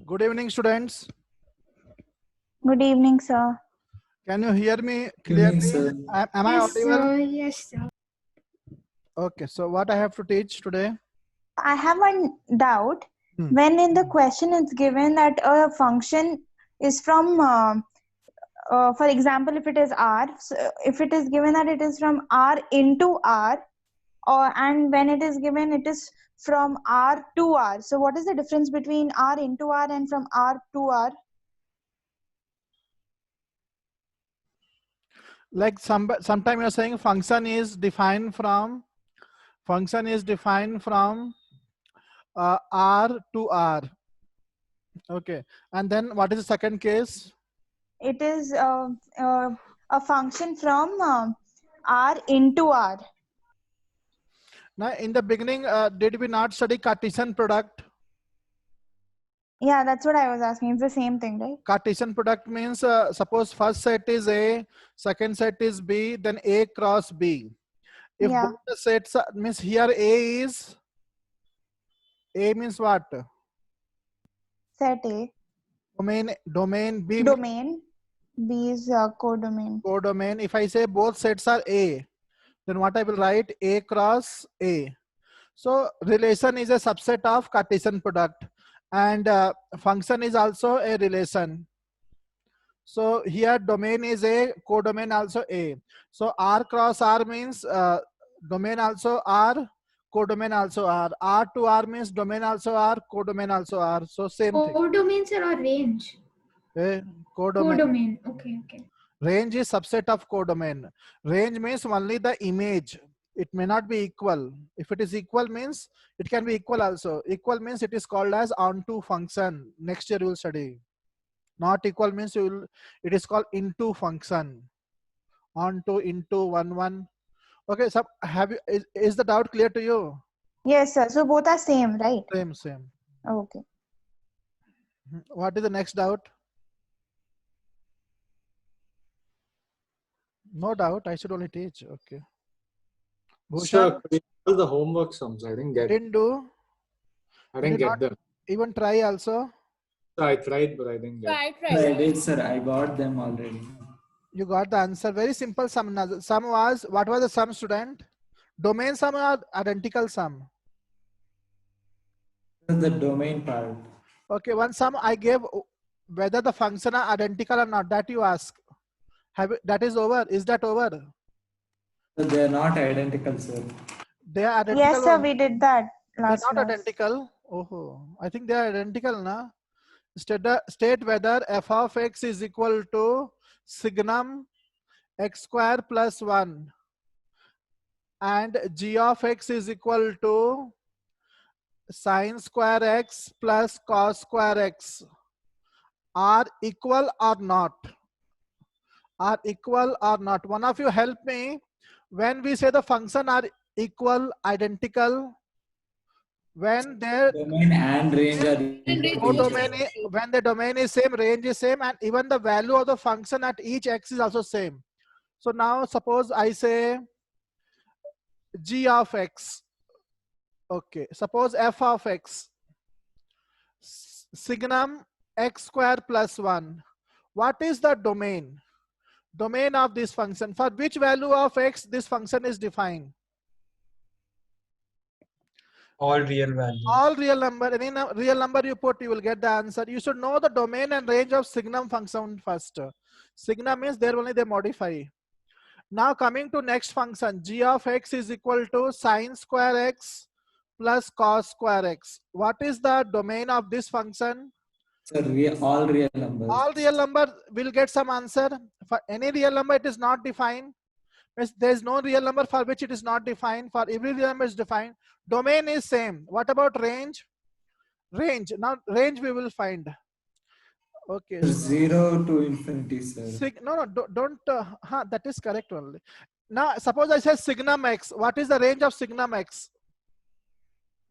Good evening, students. Good evening, sir. Can you hear me Good evening, clearly? sir. Am I audible? Sir. Yes, sir. Okay, so what I have to teach today? I have one doubt. Hmm. When in the question it's given that a function is from, for example, if it is R, so if it is given that it is from R into R, and when it is given it is from R to R. So what is the difference between R into R and from R to R? Like sometime you're saying function is defined from R to R. Okay, and then what is the second case? It is a function from R into R. Now, in the beginning, did we not study Cartesian product? Yeah, that's what I was asking. It's the same thing, right? Cartesian product means suppose first set is A, second set is B, then A cross B. If Yeah. both the sets means here A means what? Set A. Domain B means Domain. B is codomain. codomain. If I say both sets are A, then what I will write? A cross A. So relation is a subset of Cartesian product, and function is also a relation. So here domain is A, codomain also A. So R cross R means domain also R, codomain also R. R to R means domain also R, codomain also R. So same thing. Codomains or range? Codomain. Codomain. Okay, okay. Range is subset of codomain. Range means only the image. It may not be equal. If it is equal means it can be equal also. Equal means it is called as onto function. Next year you will study. Not equal means it is called into function. Onto, into, one. Okay, so is the doubt clear to you? Yes, sir. So both are same, right? Same. Okay. What is the next doubt? No doubt. I should only teach. Okay. Bhushan, Sir, could you tell the homework sums? I didn't get. didn't do. I didn't get them. Even try also. So I tried, but I didn't get. I did, sir. I got them already. You got the answer. Very simple sum. Sum was, what was the sum, student? Domain sum or identical sum? The domain part. Okay, one sum I gave whether the function are identical or not. That you ask. That is over. Is that over? They are not identical, sir. They are identical. Yes, sir. We did that last They're not class. identical. Oh, I think they are identical, na? State whether f of x is equal to signum x square plus 1 and g of x is equal to sine square x plus cos square x are equal or not? Are equal or not? One of you help me. When we say the function are equal, identical, when their Domain and range are equal. when the domain is same, range is same, and even the value of the function at each x is also same. So now suppose I say g of x. Okay, suppose f of x signum x square plus 1. What is the domain? Domain of this function. For which value of x this function is defined? All real values. All real number. Any real number you put, you will get the answer. You should know the domain and range of signum function first. Signum means there only they modify. Now coming to next function, g of x is equal to sine square x plus cos square x. What is the domain of this function? Sir, all real numbers. All real number will get some answer. For any real number it is not defined. There is no real number for which it is not defined. For every real number is defined. Domain is same. What about range? Range. Now range we will find. Okay. 0 to infinity, sir. No, don't. That is correct only. Now suppose I say signum x. What is the range of signum x?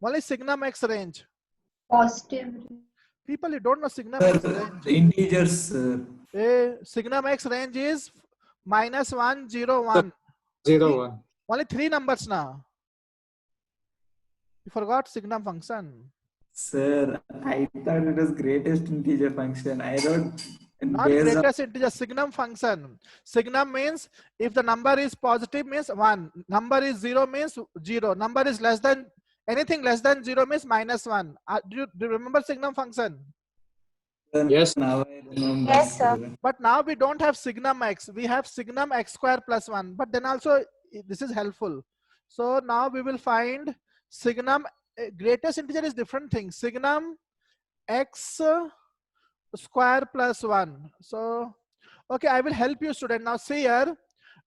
Only signum x range. Positive. People, you don't know signum x Sir, range. integers, sir. Signum x range is -1, 0, 1. 0, 1. Only 3 numbers now. You forgot signum function. Sir, I thought it was greatest integer function. I wrote Not based on greatest integer, signum function. Signum means if the number is positive means 1. Number is 0 means 0. Number is less than, anything less than 0 means -1. Do you remember signum function? Yes. now I remember. Yes, sir. But now we don't have signum x. We have signum x square plus 1. But then also this is helpful. So now we will find signum, greatest integer is different thing. Signum x square plus 1. So okay, I will help you, student. Now see here,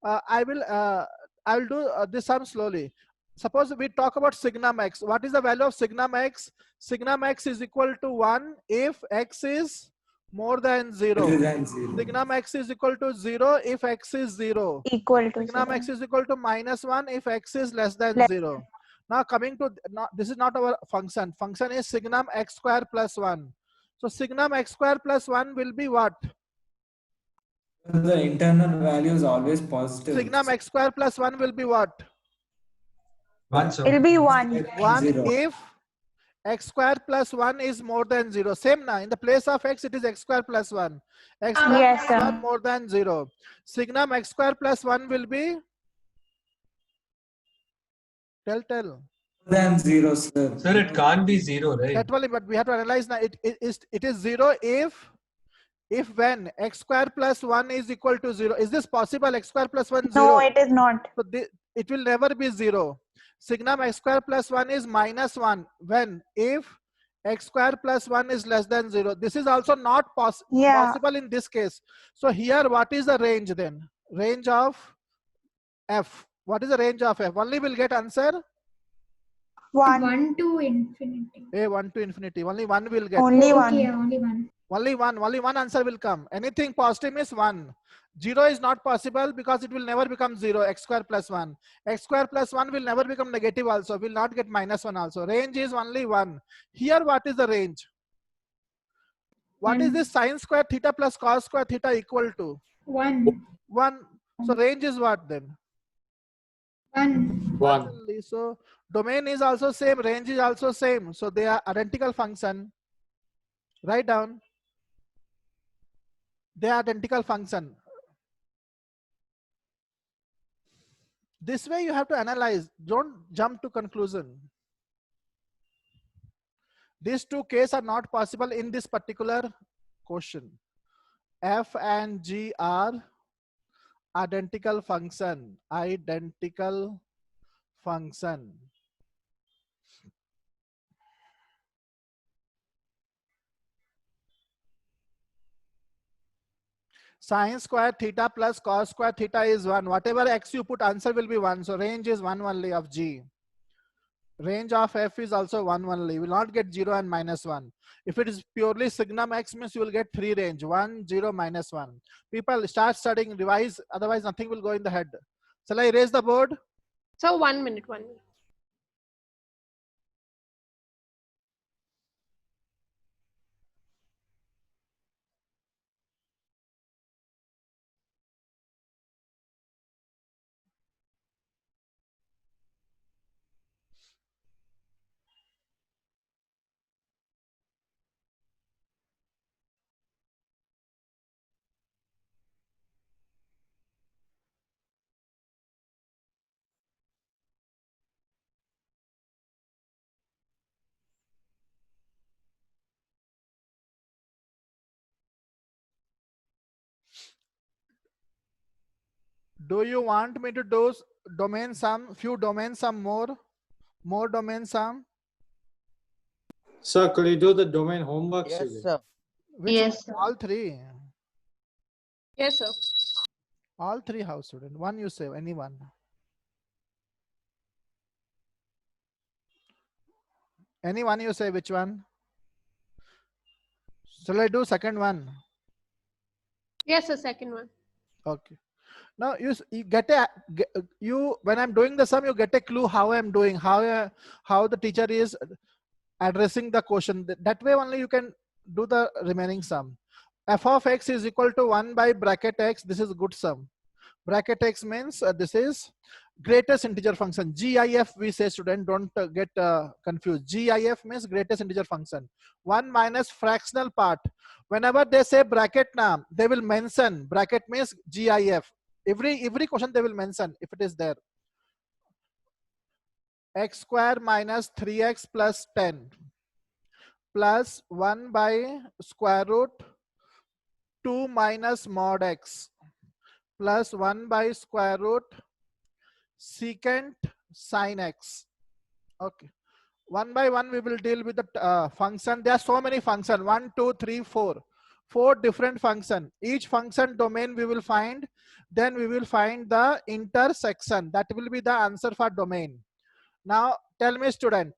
I will do this sum slowly. Suppose we talk about signum x. What is the value of signum x? Signum x is equal to 1 if x is more than 0. Greater than 0. Signum x is equal to 0 if x is 0. Equal to Signum 0. x is equal to -1 if x is less than Less 0. Now coming to, this is not our function. Function is signum x square plus 1. So signum x square plus 1 will be what? The internal value is always positive. Signum x square plus 1 will be what? 1, sir. It'll be 1. 1 0. if x square plus 1 is more than 0. Same now. In the place of x, it is x square plus 1. X square Yes, plus sir. 1 more than 0. Signum x square plus 1 will be? Tell. More than 0, sir. Sir, it can't be 0, right? That only, but we have to analyze now. It is 0 if when x square plus 1 is equal to 0. Is this possible? X square plus 1 0? No, it is not. So it will never be 0. Signum x square plus 1 is -1 when if x square plus 1 is less than 0. This is also not possible in this case. So here what is the range then? Range of f. What is the range of f? Only will get answer 1. 1 to infinity. 1 to infinity. Only one will get. Only Okay, 1. only one. Only one answer will come. Anything positive is 1. 0 is not possible because it will never become 0. X square plus 1. X square plus 1 will never become negative also. Will not get -1 also. Range is only 1. Here what is the range? What is this sine square theta plus cos square theta equal to? 1. 1. So range is what then? 1. 1. So domain is also same. Range is also same. So they are identical function. Write down. They are identical function. This way you have to analyze. Don't jump to conclusion. These two cases are not possible in this particular question. F and G are identical function. Identical function. Sine square theta plus cos square theta is 1. Whatever x you put, answer will be 1. So range is 1 only of G. Range of f is also 1 only. You will not get 0 and -1. If it is purely signum x means you will get 3 range. 1, 0, -1. People start studying, revise, otherwise nothing will go in the head. Shall I erase the board? So 1 minute, 1 minute. Do you want me to do domain sum, few domain sum more domain sum? Sir, could you do the domain homework? Yes, again? sir. Which Yes, one? sir. All three. Yes, sir. All three house student. One you say, anyone. Anyone you say, which one? Shall I do second one? Yes, sir. Second one. Okay. Now you get a when I'm doing the sum, you get a clue how I'm doing, how the teacher is addressing the question. That way only you can do the remaining sum. F of x is equal to 1 by bracket x. This is good sum. Bracket x means this is greatest integer function, GIF we say, student, don't get confused. GIF means greatest integer function. 1 minus fractional part. Whenever they say bracket now, they will mention bracket means GIF. Every question they will mention if it is there. X square minus 3x plus 10 plus 1 by square root 2 minus mod x plus 1 by square root secant sin x. Okay, one by one we will deal with the function. There are so many functions, 1 2 3 4 different function. Each function domain we will find, then we will find the intersection. That will be the answer for domain. Now tell me, student,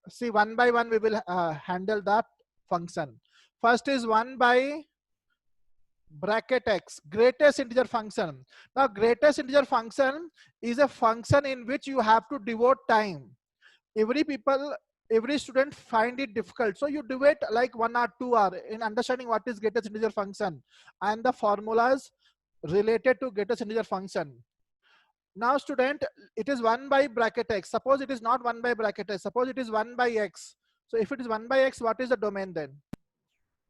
see, one by one we will handle that function. First is 1 by bracket x, greatest integer function. Now greatest integer function is a function in which you have to devote time. Every student find it difficult, so you devote like 1 or 2 hours in understanding what is greatest integer function and the formulas related to greatest integer function. Now student, it is 1 by bracket x. Suppose it is not 1 by bracket x, suppose it is 1 by x. So if it is 1 by x, what is the domain then?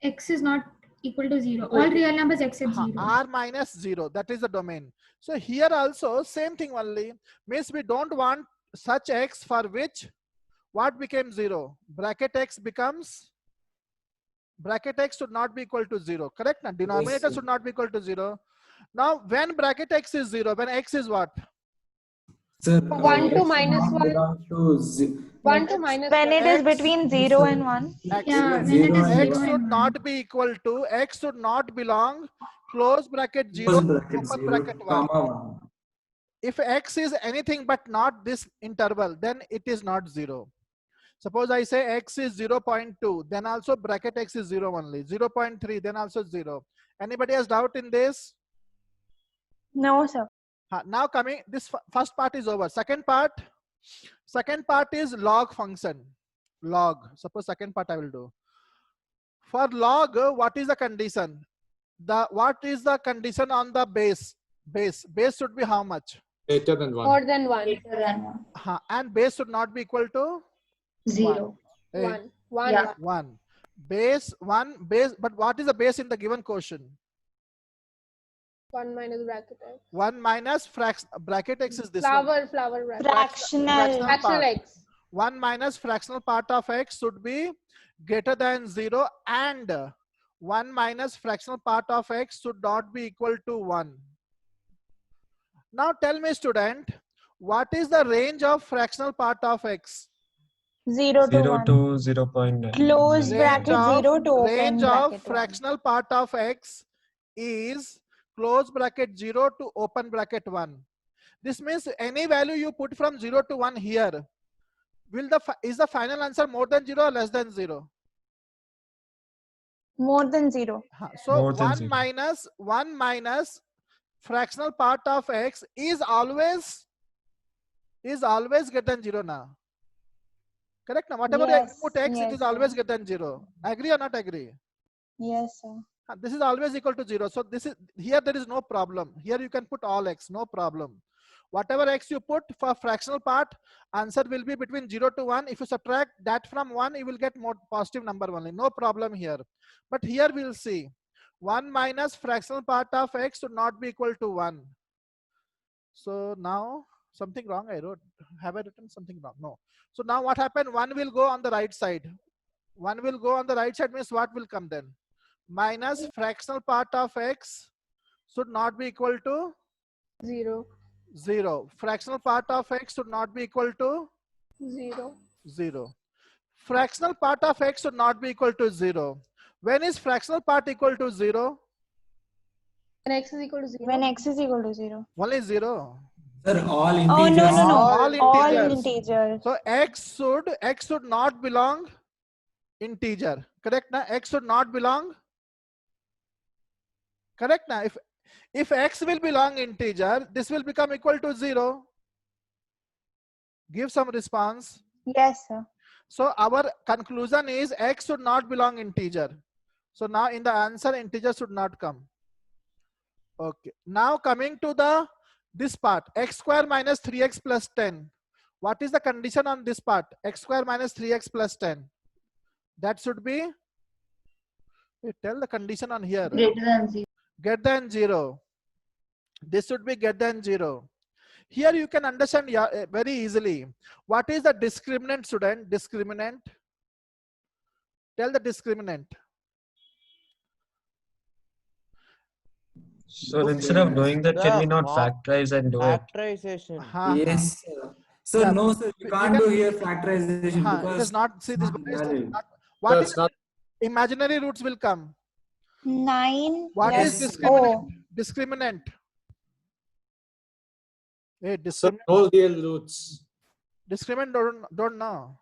X is not equal to 0. All real numbers except 0. R minus 0, that is the domain. So here also same thing only, means we don't want such x for which what became 0. Bracket x becomes, bracket x should not be equal to 0, correct? Now denominator Yes, should not be equal to 0. Now when bracket x is 0, when x is what? Sir, 1 to x minus not 1. belongs to 1 to minus When 1. it is X, between 0 and 1. X, Yeah, when it zero is and x 0 should and 1. not be equal to, x should not belong close bracket 0, close bracket open 0, bracket 1. comma 1. If x is anything but not this interval, then it is not 0. Suppose I say x is 0.2, then also bracket x is 0 only. 0.3, then also 0. Anybody has doubt in this? No, sir. Now coming, this first part is over. Second part is log function. Log. Suppose second part I will do. For log, what is the condition? What is the condition on the base? Base should be how much? Greater than 1. More than 1. Greater than 1. And base should not be equal to 0. 1. 1. Yeah. 1. Base 1 base, but what is the base in the given question? 1 minus bracket x. 1 minus bracket x is this Flower one. bracket. Fractional. Fractional x. 1 minus fractional part of x should be greater than 0, and 1 minus fractional part of x should not be equal to 1. Now tell me, student, what is the range of fractional part of x? 0 to 0 1. to 0.9. Close bracket 0 to open Range of bracket 1. fractional part of x is close bracket 0 to open bracket 1. This means any value you put from 0 to 1 here, is the final answer more than 0 or less than 0? More than 0. So More than 0. 1 minus fractional part of x is always greater than 0 now. Correct now? Whatever you Yes, put x, it yes, is always sir. greater than 0. Agree or not agree? Yes, sir. This is always equal to 0. So this is, here there is no problem. Here you can put all x, no problem. Whatever x you put for fractional part, answer will be between 0 to 1. If you subtract that from 1, you will get more positive number only. No problem here. But here we will see 1 minus fractional part of x should not be equal to 1. So now something wrong I wrote. Have I written something wrong? No. So now what happened? 1 will go on the right side. 1 will go on the right side means what will come then? Minus fractional part of x should not be equal to 0. 0. Fractional part of x should not be equal to 0. 0. Fractional part of x should not be equal to 0. When is fractional part equal to 0? When x is equal to 0. When x is equal to 0. Only 0. Sir, all integers. Oh, no, no, no. All All integers. integers. So x should not belong integer. Correct now? X should not belong. Correct now? If x will belong integer, this will become equal to 0. Give some response. Yes, sir. So our conclusion is x should not belong integer. So now in the answer, integer should not come. Okay. Now coming to the this part, x square minus 3x plus 10. What is the condition on this part? X square minus 3x plus 10. That should be, tell the condition on here. Greater than 0. Greater than 0. This should be greater than 0. Here you can understand very easily. What is the discriminant, student? Discriminant. Tell the discriminant. So instead of doing that, can we not The factorize and do it? Factorization. Yes, sir. Sir, Yeah, no, sir, you we can't can- do here factorization It because is not, see this, it's not valid. what That's is not. imaginary roots will come. 9 What is plus discriminant? O. Discriminant. Hey, So discriminant, no real roots. discriminant don't know.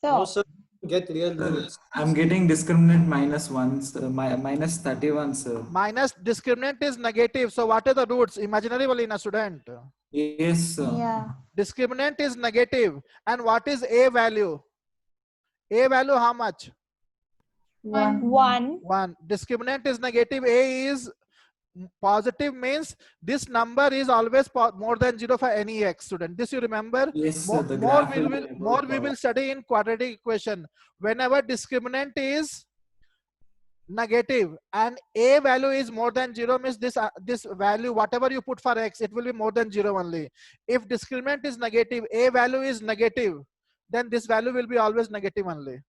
No, So sir. Get real roots. I'm getting discriminant -1, sir. Minus 31, sir. Minus discriminant is negative. So what are the roots? Imaginary wali na, student. Yes, sir. yeah, Discriminant is negative. And what is A value? A value how much? 1. 1. Discriminant is negative. A is positive, means this number is always more than 0 for any x, student. This you remember. Yes, sir. More, The more graph we will will be more above we will power. study in quadratic equation. Whenever discriminant is negative and a value is more than 0, means this value, whatever you put for x, it will be more than 0 only. If discriminant is negative, a value is negative, then this value will be always negative only.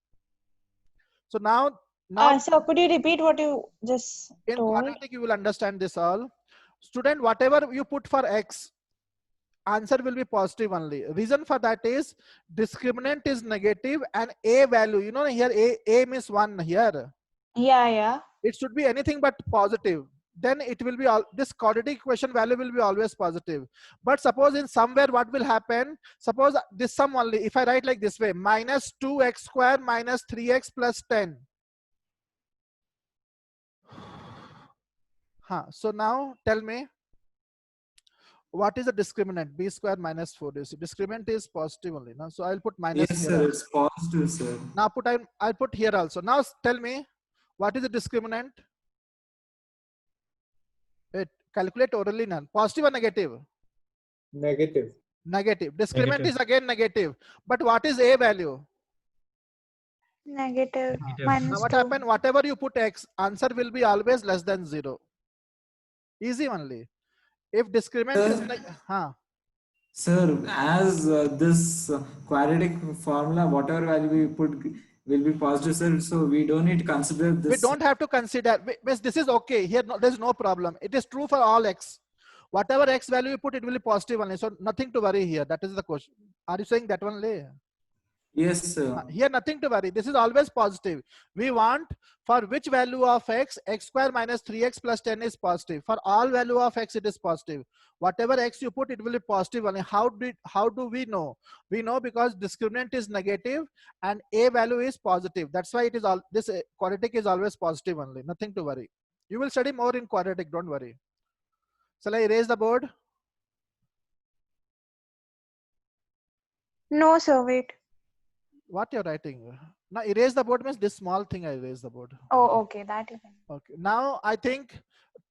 So now so could you repeat what you just in told? quadratic you will understand this all. Student, whatever you put for x, answer will be positive only. Reason for that is discriminant is negative and a value, you know, here a means 1 here. Yeah. It should be anything but positive. Then it will be all, this quadratic equation value will be always positive. But suppose in somewhere what will happen, suppose this sum only, if I write like this way, minus 2x square minus 3x plus 10. So now tell me, what is the discriminant? B square minus 4ac. Discriminant is positive only. No? So I'll put minus Yes, here. sir. It's positive, sir. Now I'll put here also. Now tell me, what is the discriminant? Calculate orally none. Positive or negative? Negative. Negative. Discriminant Negative. is again negative. But what is a value? Negative. Negative. Now Minus what 2. happened? Whatever you put x, answer will be always less than 0. Easy only. If discriminant is Sir, as this quadratic formula, whatever value we put will be positive, sir. So we don't need to consider this. we don't have to consider. This is okay. Here there's no problem. It is true for all x. Whatever x value you put, it will be positive only. So nothing to worry here. That is the question. Are you saying that only? Yes, sir. Here nothing to worry. This is always positive. We want for which value of x, x square minus 3x plus 10 is positive. For all value of x, it is positive. Whatever x you put, it will be positive only. How do we know? We know because discriminant is negative and a value is positive. That's why it is all this quadratic is always positive only. Nothing to worry. You will study more in quadratic. Don't worry. Shall I erase the board? No, sir, wait. What you're writing? Now erase the board means this small thing I erase the board. Oh, okay, that is it. Okay. Now I think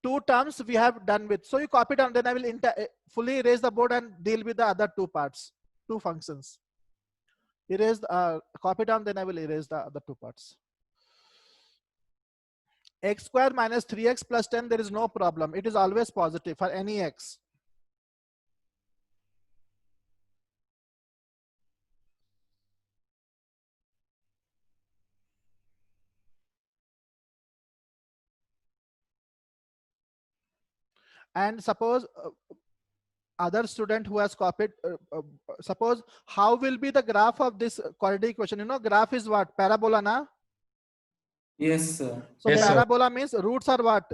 2 terms we have done with. So you copy down. Then I will fully erase the board and deal with the other 2 parts, 2 functions. Erase copy down. Then I will erase the other 2 parts. X square minus 3x plus 10. There is no problem. It is always positive for any x. And suppose other student who has copied, suppose how will be the graph of this quadratic equation? You know, graph is what? Parabola, na? Yes, sir. So Yes, sir. parabola means roots are what?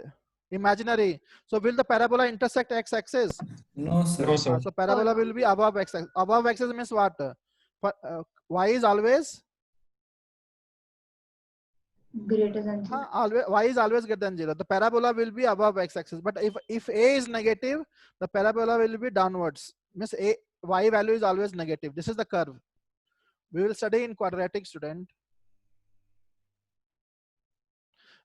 Imaginary. So will the parabola intersect x-axis? No, sir. No, sir. So parabola will be above x-axis. Above x-axis means what? Y is always? Greater than 0. Always, y is always greater than 0. The parabola will be above x-axis. But if a is negative, the parabola will be downwards. Means y value is always negative. This is the curve. We will study in quadratic, student.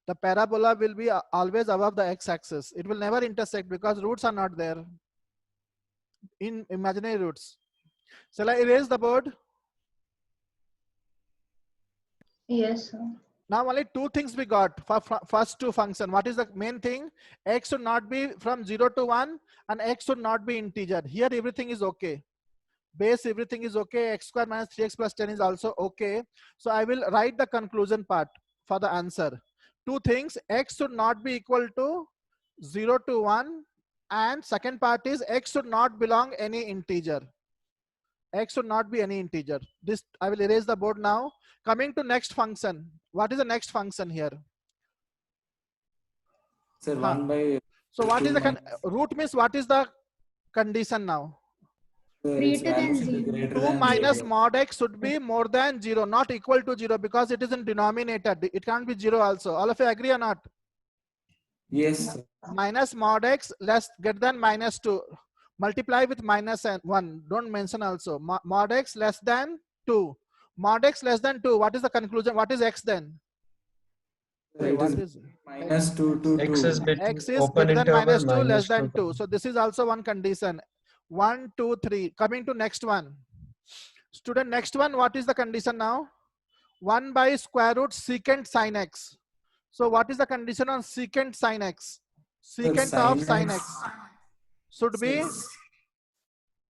The parabola will be always above the x-axis. It will never intersect because roots are not there. in imaginary roots. Shall I erase the board? Yes, sir. Now only two things we got for first two function. What is the main thing? X should not be from 0 to 1 and X should not be integer. Here everything is okay. Base everything is okay. X square minus 3x plus 10 is also okay. So I will write the conclusion part for the answer. Two things, X should not be equal to 0 to 1 and second part is X should not belong any integer. X should not be any integer. This I will erase the board now. Coming to next function. What is the next function here? Sir, 1 by So what is the 2 root means what is the condition now? its Greater than value should be 0. greater 2 than minus 0. mod x should be more than 0, not equal to 0 because it is in denominator. It can't be 0 also. All of you agree or not? Yes, sir. Minus mod x less greater than minus 2. Multiply with minus 1. Don't mention also. Mod x less than 2. Mod x less than 2. What is the conclusion? What is x then? Sir, Hey, it what is is minus 2 to X 2. is between x is open greater than interval minus 2 less minus than 2. 2. So this is also one condition. 1, 2, 3. Coming to next one. Student, next one, what is the condition now? 1 by square root secant sin x. So what is the condition on secant sin x? Secant of sin x should be,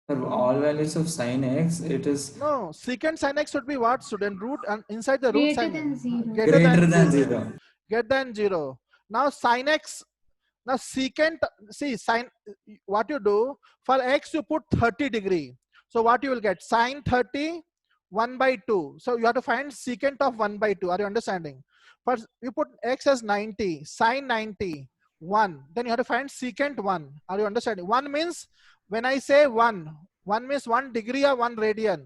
Sir, all values of sin x, it is no, secant sin x should be what, student? Root and inside the root Greater sin. than 0. greater than 0. Greater than 0. Now sin x, now secant, see sin, what you do, for x you put 30 degree. So what you will get? Sin 30, 1 by 2. So you have to find secant of 1 by 2. Are you understanding? First you put x as 90, sin 90, 1. Then you have to find secant 1. Are you understanding? 1 means, when I say 1, 1 means 1 degree or 1 radian.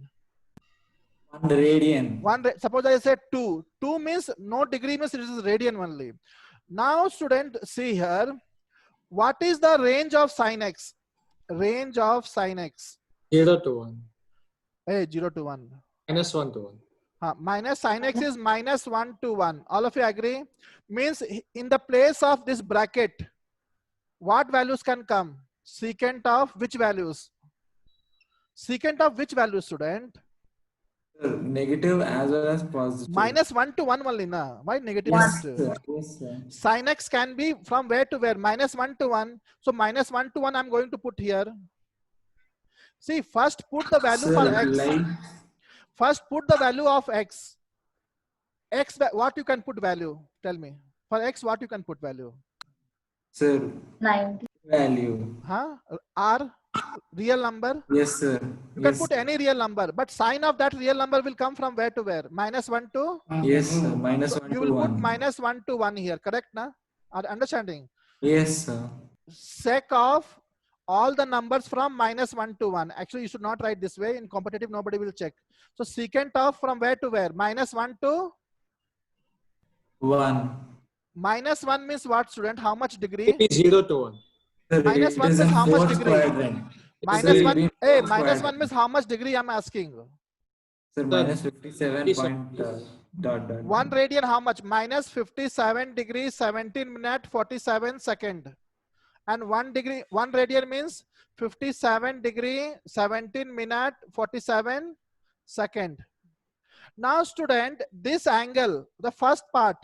1 radian. Suppose I say 2. 2 means no degree means it is radian only. Now student, see here. What is the range of sin x? Range of sin x. 0 to 1. Hey, 0 to 1. Minus 1 to 1. Minus sin x is minus 1 to 1. All of you agree? Means in the place of this bracket, what values can come? Secant of which values? Secant of which value, student? Sir, negative as well as positive. Minus 1 to 1 only, na? Why negative? Yes, Yes. sir. Yes, sir. Sin x can be from where to where? Minus 1 to 1. So minus 1 to 1 I'm going to put here. See, first put the value Sir, for x. like First put the value of x. X, what you can put value? Tell me. For x, what you can put value? sir, 90. value. Huh? R, real number. Yes, sir. You can Yes, put any real number, but sign of that real number will come from where to where? Minus 1 to? yes, sir. Minus So 1 you to will put 1. minus 1 to 1 here, correct? Na? Are understanding? Yes, sir. Sec of all the numbers from minus 1 to 1. Actually, you should not write this way. In competitive, nobody will check. So secant of from where to where? Minus 1 to? 1. Minus 1 means what, student? How much degree? It is 0 to 1. Sir, Minus it 1 is means in how much fourth degree? quadrant. Minus Sir, it 1, will be hey, fourth minus 1 quadrant. means how much degree I'm asking? Sir, minus 57 point dot. 1 radian how much? Minus 57 degrees 17 minute 47 second. And 1 degree, 1 radian means 57 degree 17 minute 47 second. Now student, this angle, the first part,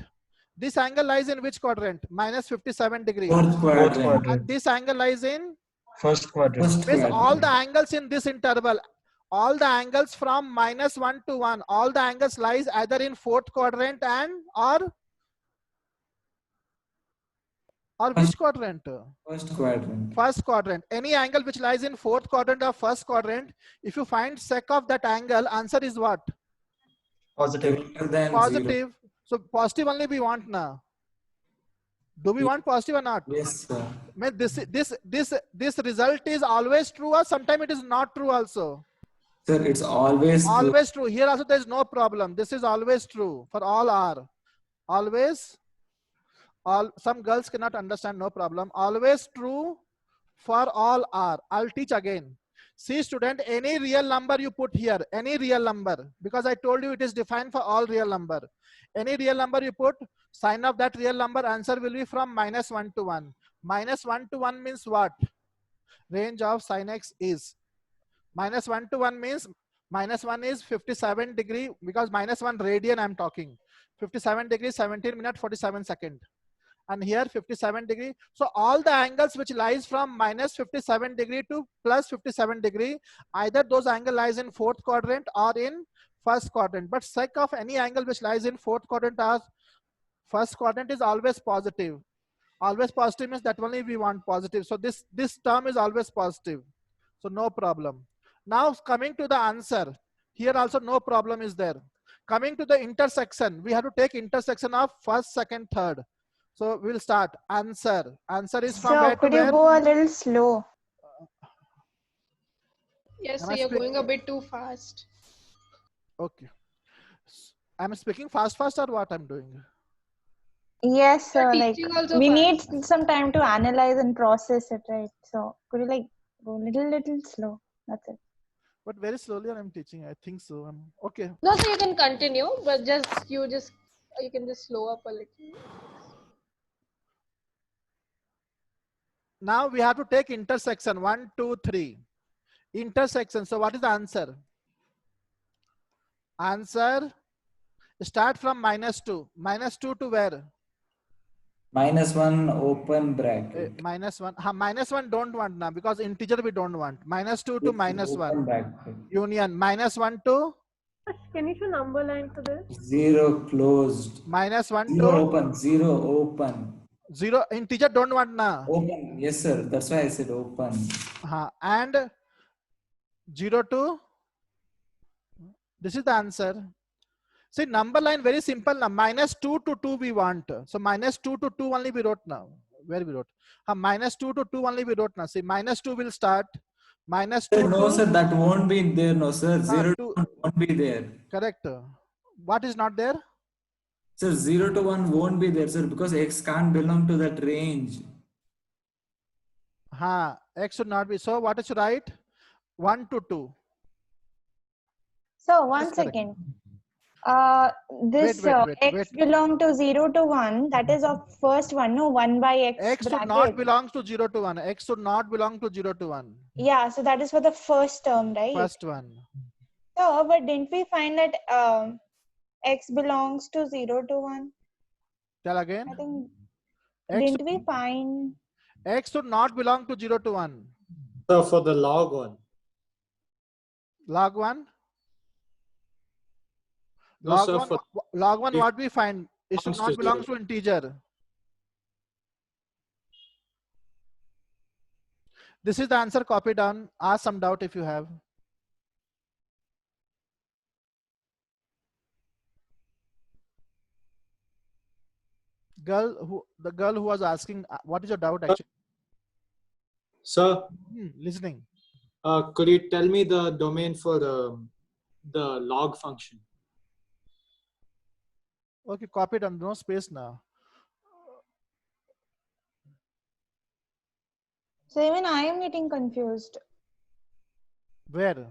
this angle lies in which quadrant? Minus 57 degree. Fourth Fourth quadrant. quadrant. And this angle lies in? First quadrant. First Means all the quadrant. angles in this interval, all the angles from minus 1 to 1, all the angles lies either in fourth quadrant and or which quadrant? First quadrant. First quadrant. Any angle which lies in fourth quadrant or first quadrant, if you find sec of that angle, answer is what? Positive. Greater than 0. Positive. So positive only we want now. Do we want positive or not? Yes, sir. Mean this result is always true or sometimes it is not true also. Sir, it's always true. Always true. Here also there is no problem. This is always true for all R. Always. Some girls cannot understand, no problem. Always true for all R. I'll teach again. See student, any real number you put here, any real number, because I told you it is defined for all real number. Any real number you put, sign of that real number, answer will be from minus 1 to 1. Minus 1 to 1 means what? range of sin x is minus 1 to 1 means minus 1 is 57 degree because minus 1 radian I'm talking. 57 degree 17 minute 47 second. And here 57 degree. So all the angles which lies from minus 57 degree to plus 57 degree, either those angle lies in fourth quadrant or in first quadrant. But sec of any angle which lies in fourth quadrant or first quadrant is always positive. Always positive means that only we want positive. So this term is always positive. So no problem. Now coming to the answer, here also no problem is there. Coming to the intersection, we have to take intersection of first, second, third. So we'll start. Answer. Answer is from So where to could you where? go a little slow? Yes, Am sir, I you're speak- going a bit too fast. Okay. I'm speaking fast or what I'm doing? Yes, You're sir. Like teaching also we fast. need some time to analyze and process it, right? So could you like go little slow? That's it. But very slowly I'm teaching. I think so. Okay. No, so you can continue, but you can just slow up a little. Now we have to take intersection 1, 2, 3. Intersection. So what is the answer? Answer. Start from minus 2. Minus 2 to where? Minus 1 open bracket. Minus 1. Minus 1 don't want now because integer we don't want. Minus 2 to It's minus open 1. bracket. Union. Minus 1 to Can you show number line for this? 0 closed. minus 1 0 to open. 0 open. 0. Integer don't want now. Open. Yes, sir. That's why I said open. And 0 to, this is the answer. See, number line very simple now. Minus 2 to 2 we want. So minus 2 to 2 only we wrote now. Where we wrote? Minus 2 to 2 only we wrote now. See, minus 2 will start. Minus 2 No, to, sir. That won't be there. No, sir. 0 2. to 1 won't be there. Correct. What is not there? Sir, 0 to 1 won't be there, sir, because x can't belong to that range. X should not be. So what is right? 1 to 2. So one Yes, correct. second. This Wait, x belong to 0 to 1. That is of first one. No, 1 by x. X should bracket. not belong to 0 to 1. X should not belong to 0 to 1. Yeah, so that is for the first term, right? First one. So, but didn't we find that x belongs to 0 to 1? Tell again. I think, X didn't we find? X should not belong to 0 to 1. So for the log one. Log 1. No, Log sir, 1, for log 1 it what we find? It should belongs not to belong 0. to integer. This is the answer. Copy down. Ask some doubt if you have. The girl who was asking, what is your doubt actually? Sir, Listening. could you tell me the domain for the log function? Okay, copy down. No space now. So even I am getting confused. Where?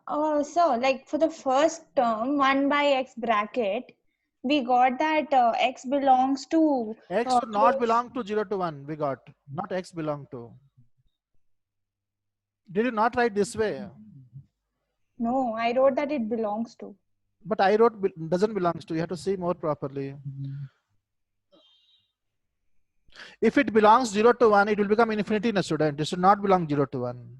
Oh, so like for the first term, 1 by x bracket, we got that x belongs to. X should not belong to 0 to 1. We got. Not X belong to. Did you not write this way? No, I wrote that it belongs to. But I wrote doesn't belongs to. You have to see more properly. If it belongs 0 to 1, it will become infinity in a student. It should not belong 0 to 1.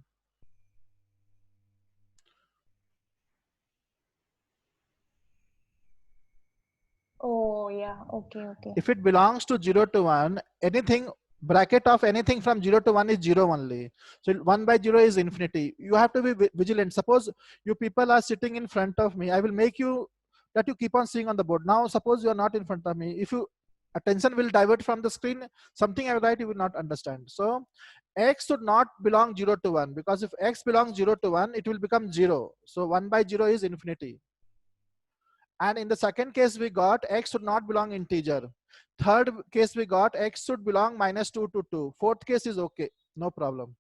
Oh, yeah. Okay, okay. If it belongs to 0 to 1, anything bracket of anything from 0 to 1 is 0 only. So 1 by 0 is infinity. You have to be vigilant. Suppose you people are sitting in front of me. I will make you that you keep on seeing on the board. Now suppose you are not in front of me. If you attention will divert from the screen, something I will write you will not understand. So x should not belong 0 to 1, because if x belongs 0 to 1, it will become 0. So 1 by 0 is infinity. And in the second case, we got x should not belong integer. Third case, we got x should belong minus 2 to 2. Fourth case is okay. No problem.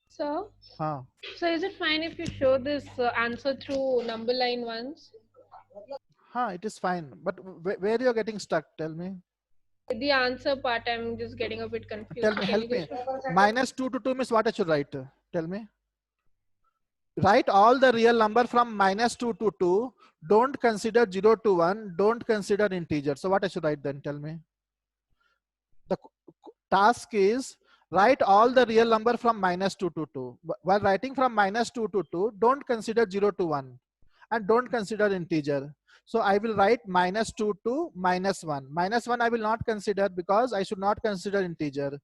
So, Huh. so is it fine if you show this answer through number line once? It is fine. But where you are getting stuck? Tell me. The answer part, I'm just getting a bit confused. Tell me, Can help you me. just- Minus 2 to 2 means what I should write? Tell me. Write all the real number from minus 2 to 2. Don't consider 0 to 1. Don't consider integer. So what I should write then? Tell me. The task is write all the real number from minus 2 to 2. While writing from minus 2 to 2, don't consider 0 to 1 and don't consider integer. So I will write minus 2 to minus 1. Minus 1 I will not consider because I should not consider integer.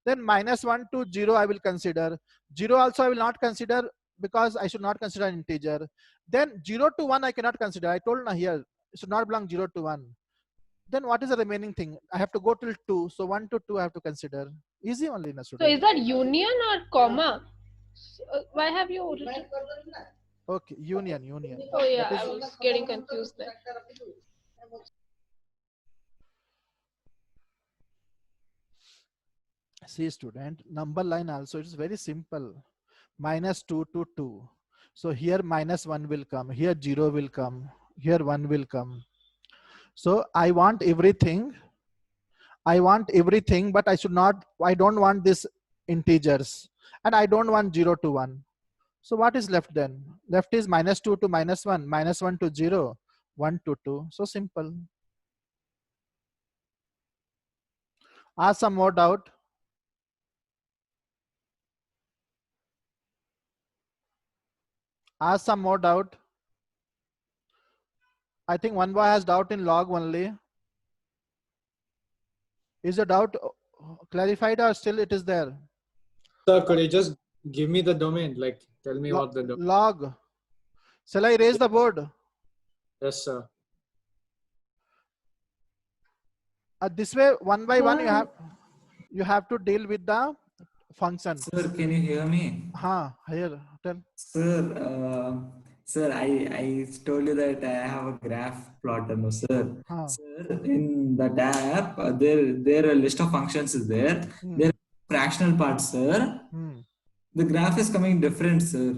Then minus 1 to 0 I will consider. 0 also I will not consider because I should not consider integer. Then 0 to 1 I cannot consider. I told now here it should not belong 0 to 1. Then what is the remaining thing? I have to go till 2. So 1 to 2 I have to consider. Easy only in a So student. is that union or comma? Why have you written? Okay, union. Oh yeah, That I is- was getting confused there. See student, number line also it is very simple. Minus 2 to 2. So here minus 1 will come. Here 0 will come. Here 1 will come. So I want everything. But I should not, I don't want this integers. And I don't want 0 to 1. So what is left then? Left is minus 2 to minus 1, minus 1 to 0, 1 to 2. So simple. Ask some more doubt. Ask some more doubt. I think one boy has doubt in log only. Is the doubt clarified or still it is there? Sir, could you just give me the domain? Like, tell me what the domain. Log. Shall I raise the board? Yes, sir. This way, one by one, you have to deal with the function. Sir, can you hear me? Here, tell. Sir, I told you that I have a graph plotter, no, sir. Sir, in that app, there a list of functions is there. There are fractional parts, sir. The graph is coming different, sir.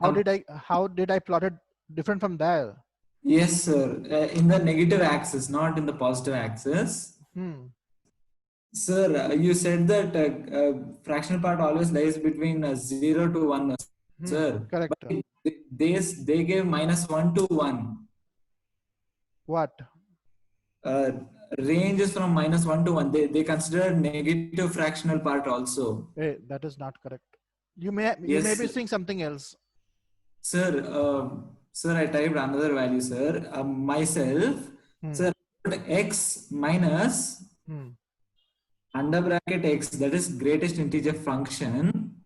How did I plot it different from there? Yes, sir. In the negative axis, not in the positive axis. Sir, you said that fractional part always lies between 0 to 1, sir. Correct. But they gave minus 1 to 1. What? Range is from minus 1 to 1. They consider negative fractional part also. Hey, that is not correct. You may be seeing something else. Sir, sir, I typed another value, sir. Myself, sir, x minus under bracket x, that is greatest integer function.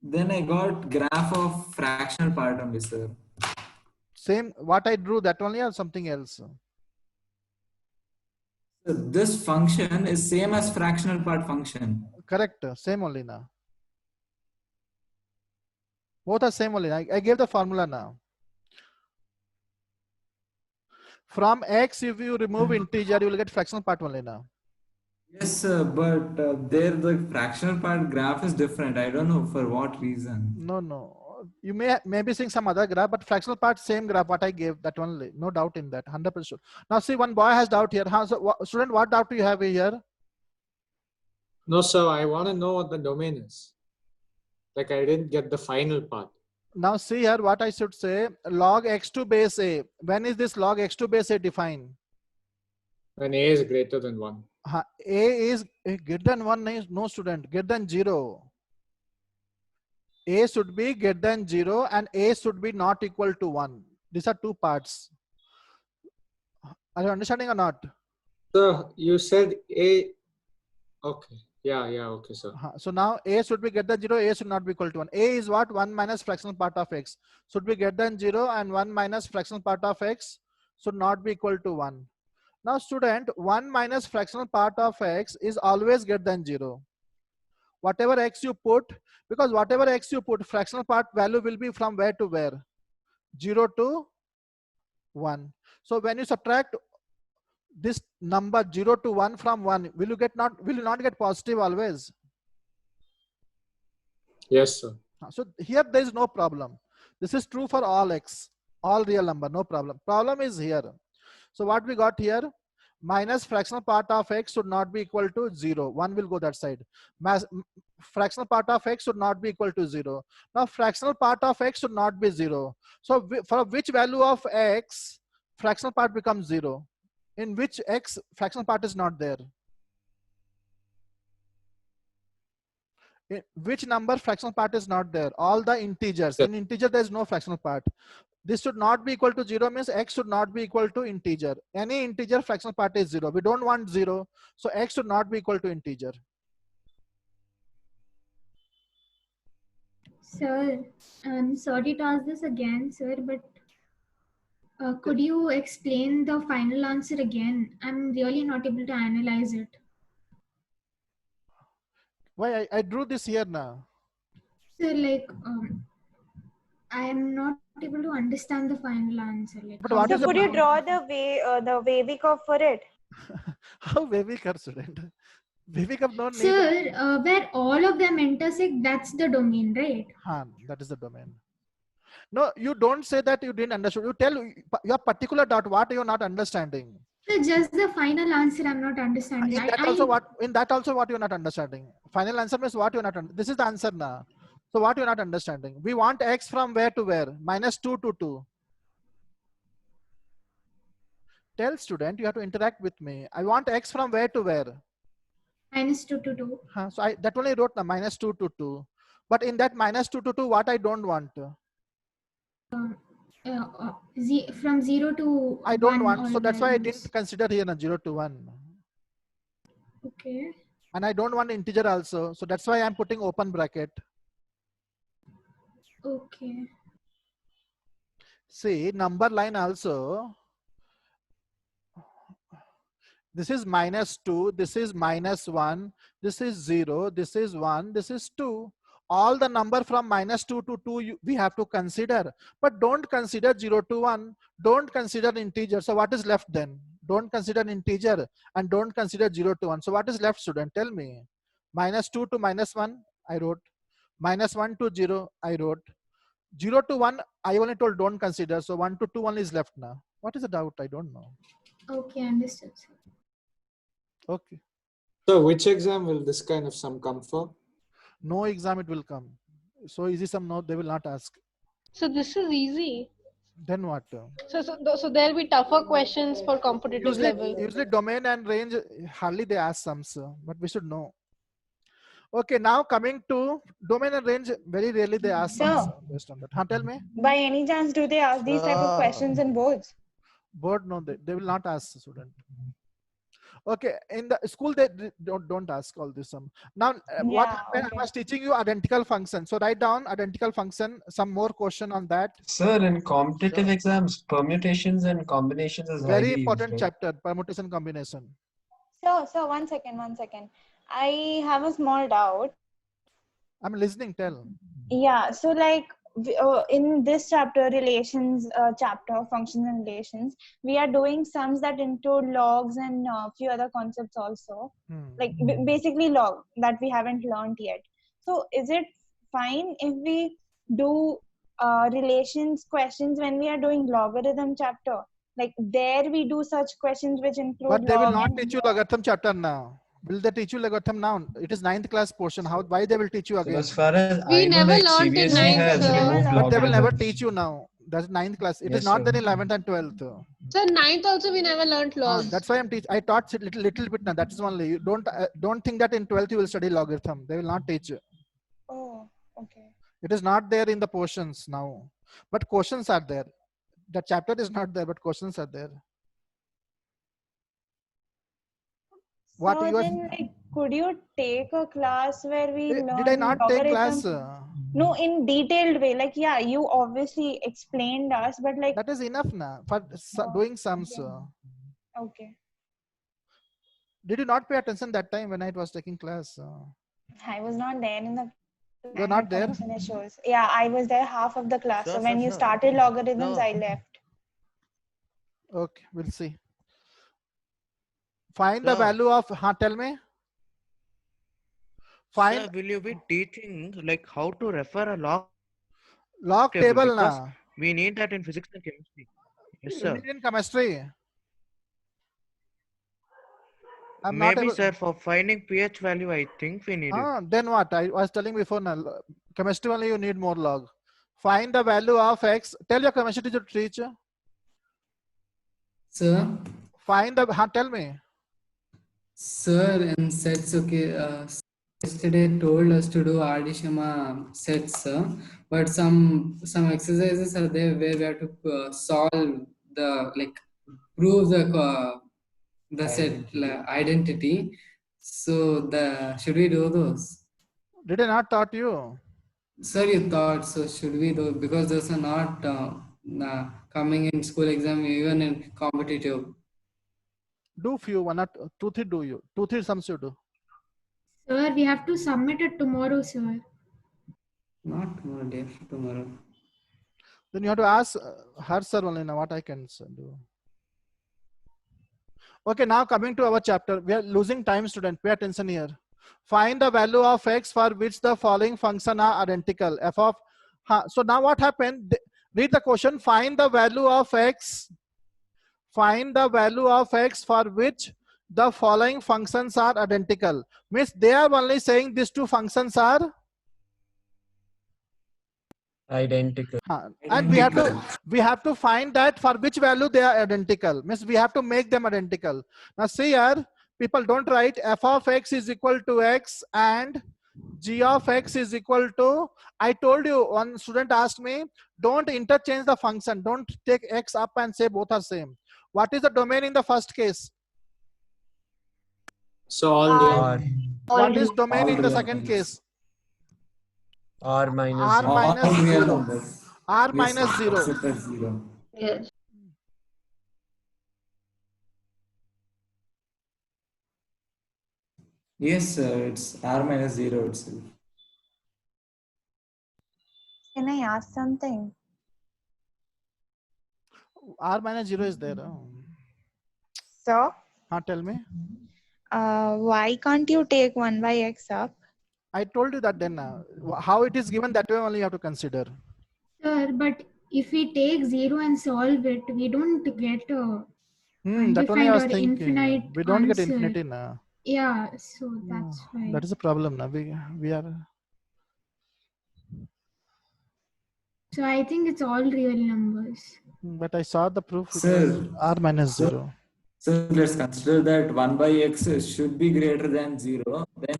Then I got graph of fractional part only, sir. Same, what I drew that only or something else? So this function is same as fractional part function. Correct, same only now. Both are same only. I gave the formula now. From x, if you remove integer, you will get fractional part only now. Yes, sir, but there the fractional part graph is different. I don't know for what reason. No. You may be seeing some other graph, but fractional part same graph what I gave that only. No doubt in that. 100%. Now see, one boy has doubt here. Student, what doubt do you have here? No, sir. I want to know what the domain is. Like, I didn't get the final part. Now see here what I should say. Log x to base a. When is this log x to base a defined? When a is greater than 1. A is greater than 1. No, student. Greater than 0. A should be greater than 0 and A should be not equal to 1. These are two parts. Are you understanding or not? Sir, you said a. Okay. Yeah, okay, sir. So now A should be greater than 0, A should not be equal to 1. A is what? 1 minus fractional part of x. Should be greater than 0 and 1 minus fractional part of x should not be equal to 1. Now student, 1 minus fractional part of x is always greater than 0. Whatever x you put, because whatever x you put, fractional part value will be from where to where? 0 to 1. So when you subtract this number 0 to 1 from 1, will you not get positive always? Yes, sir. So here there is no problem. This is true for all x, all real number, no problem. Problem is here. So what we got here? Minus fractional part of x should not be equal to 0. 1 will go that side. Fractional part of x should not be equal to 0. Now fractional part of x should not be 0. So for which value of x fractional part becomes 0? In which x fractional part is not there? In which number fractional part is not there? All the integers. In integer there is no fractional part. This should not be equal to 0 means x should not be equal to integer. Any integer fractional part is 0. We don't want 0. So x should not be equal to integer. Sir, I'm sorry to ask this again, sir, but could you explain the final answer again? I'm really not able to analyze it. Why I drew this here now? Sir, like, I am not able to understand the final answer. Like, But what So is the could you draw the wavy curve for it? how wavy curve, student? Wavy curve no need. Sir, where all of them intersect, that's the domain, right? That is the domain. No, you don't say that you didn't understand. You tell your particular doubt. What you're not understanding. So just the final answer I'm not understanding. In that also what you're not understanding. Final answer means what you're not. This is the answer now. So what you're not understanding. We want x from where to where? Minus 2 to 2. Tell student you have to interact with me. I want x from where to where? Minus 2 to 2. So I that only wrote now minus 2 to 2. But in that minus 2 to 2, what I don't want? From 0 to I don't 1 want. So all that's why I values. didn't consider here 0 to 1. Okay. And I don't want integer also. So that's why I'm putting open bracket. Okay. See, number line also. This is minus 2. This is minus 1. This is 0. This is 1. This is 2. All the number from minus 2 to 2 we have to consider. But don't consider 0 to 1. Don't consider integer. So what is left then? Don't consider integer and don't consider 0 to 1. So what is left, student? Tell me. Minus 2 to minus 1, I wrote. Minus 1 to 0, I wrote. 0 to 1, I only told don't consider. So 1 to 2 only is left now. What is the doubt? I don't know. Okay, understood, sir. Okay. So which exam will this kind of sum come for? No exam it will come. So easy sum, no, they will not ask. So this is easy. Then what? So there'll be tougher questions for competitive level. Usually domain and range, hardly they ask sums, but we should know. Okay, now coming to domain and range, very rarely they ask sums based on that. Tell me. By any chance, do they ask these type of questions in boards? Board, no, they will not ask the student. Okay, in the school they don't ask all this sum. Now what happened? I was teaching you identical function. So write down identical function. Some more question on that. Sir, in competitive exams, permutations and combinations is Very highly important used, right? chapter, permutation combination. So 1 second. I have a small doubt. I'm listening. Tell. Yeah, so like in this chapter, relations chapter, functions and relations, we are doing sums that include logs and a few other concepts also, like basically log that we haven't learned yet. So is it fine if we do relations questions when we are doing logarithm chapter? Like there we do such questions which include But they will log not and teach you logarithm chapter now. Will they teach you logarithm now? It is 9th class portion. Why they will teach you So again? as far as We I know, never like learnt in CBSE ninth, has sir. removed But they will never logarithms. teach you now. That's 9th class. It is Yes, not sir. there in 11th and 12th. So 9th also we never learnt logs. That's why I taught it little bit now. That is only. You don't think that in 12th you will study logarithm. They will not teach you. Oh, okay. It is not there in the portions now. But questions are there. The chapter is not there, but questions are there. What So you are? then, like, could you take a class where we learn Did I not take class? No, in detailed way. Like, yeah, you obviously explained us, but like. That is enough now for doing sums. Okay. Did you not pay attention that time when I was taking class? I was not there in the. You were not there? connection issues. Yeah, I was there half of the class. So when you started logarithms, I left. Okay, we'll see. Find the value of. Tell me. Find. Sir, will you be teaching like how to refer a log table because na. we need that in physics and chemistry. Yes, You sir. need in chemistry. I'm not Maybe, able. sir, for finding pH value, I think we need it. Then what? I was telling before now, chemistry only you need more log. Find the value of x. Tell your chemistry teacher to teach. Sir, Find the, tell me. sir, in sets, okay, yesterday told us to do Ardishama sets, but some exercises are there where we have to solve the, like, prove the set identity. So should we do those? Did I not taught you? Sir, you thought so? Should we do, because those are not coming in school exam, even in competitive. Do few, one or two, three do you. 2, 3 sums you do. Sir, we have to submit it tomorrow, sir. Not tomorrow, day after tomorrow. Then you have to ask her, sir, only now what I can do. Okay, now coming to our chapter, we are losing time, student. Pay attention here. Find the value of x for which the following function are identical. F of, so now what happened? Read the question. Find the value of x. Find the value of x for which the following functions are identical. Means they are only saying these two functions are Identical. and we have to find that for which value they are identical. Means we have to make them identical. Now see here, people don't write f of x is equal to x and g of x is equal to, I told you, one student asked me, don't interchange the function, don't take x up and say both are same. What is the domain in the first case? So all What is domain in the second case? R minus R 0. minus All real 0. numbers. R Yes, minus 0. except for 0. Yes. Yes, sir, it's R minus 0 itself. Can I ask something? R minus 0 is there. So, Tell me. why can't you take 1 by x up? I told you that then. How it is given, that way only you have to consider. Sir, but if we take 0 and solve it, we don't get a That only I was undefined or thinking. infinite We don't get answer. infinity now. Yeah, so that's why. That is a problem now. We are. So I think it's all real numbers. But I saw the proof. It Sir. was R minus 0. So let's consider that 1 by x should be greater than 0. Then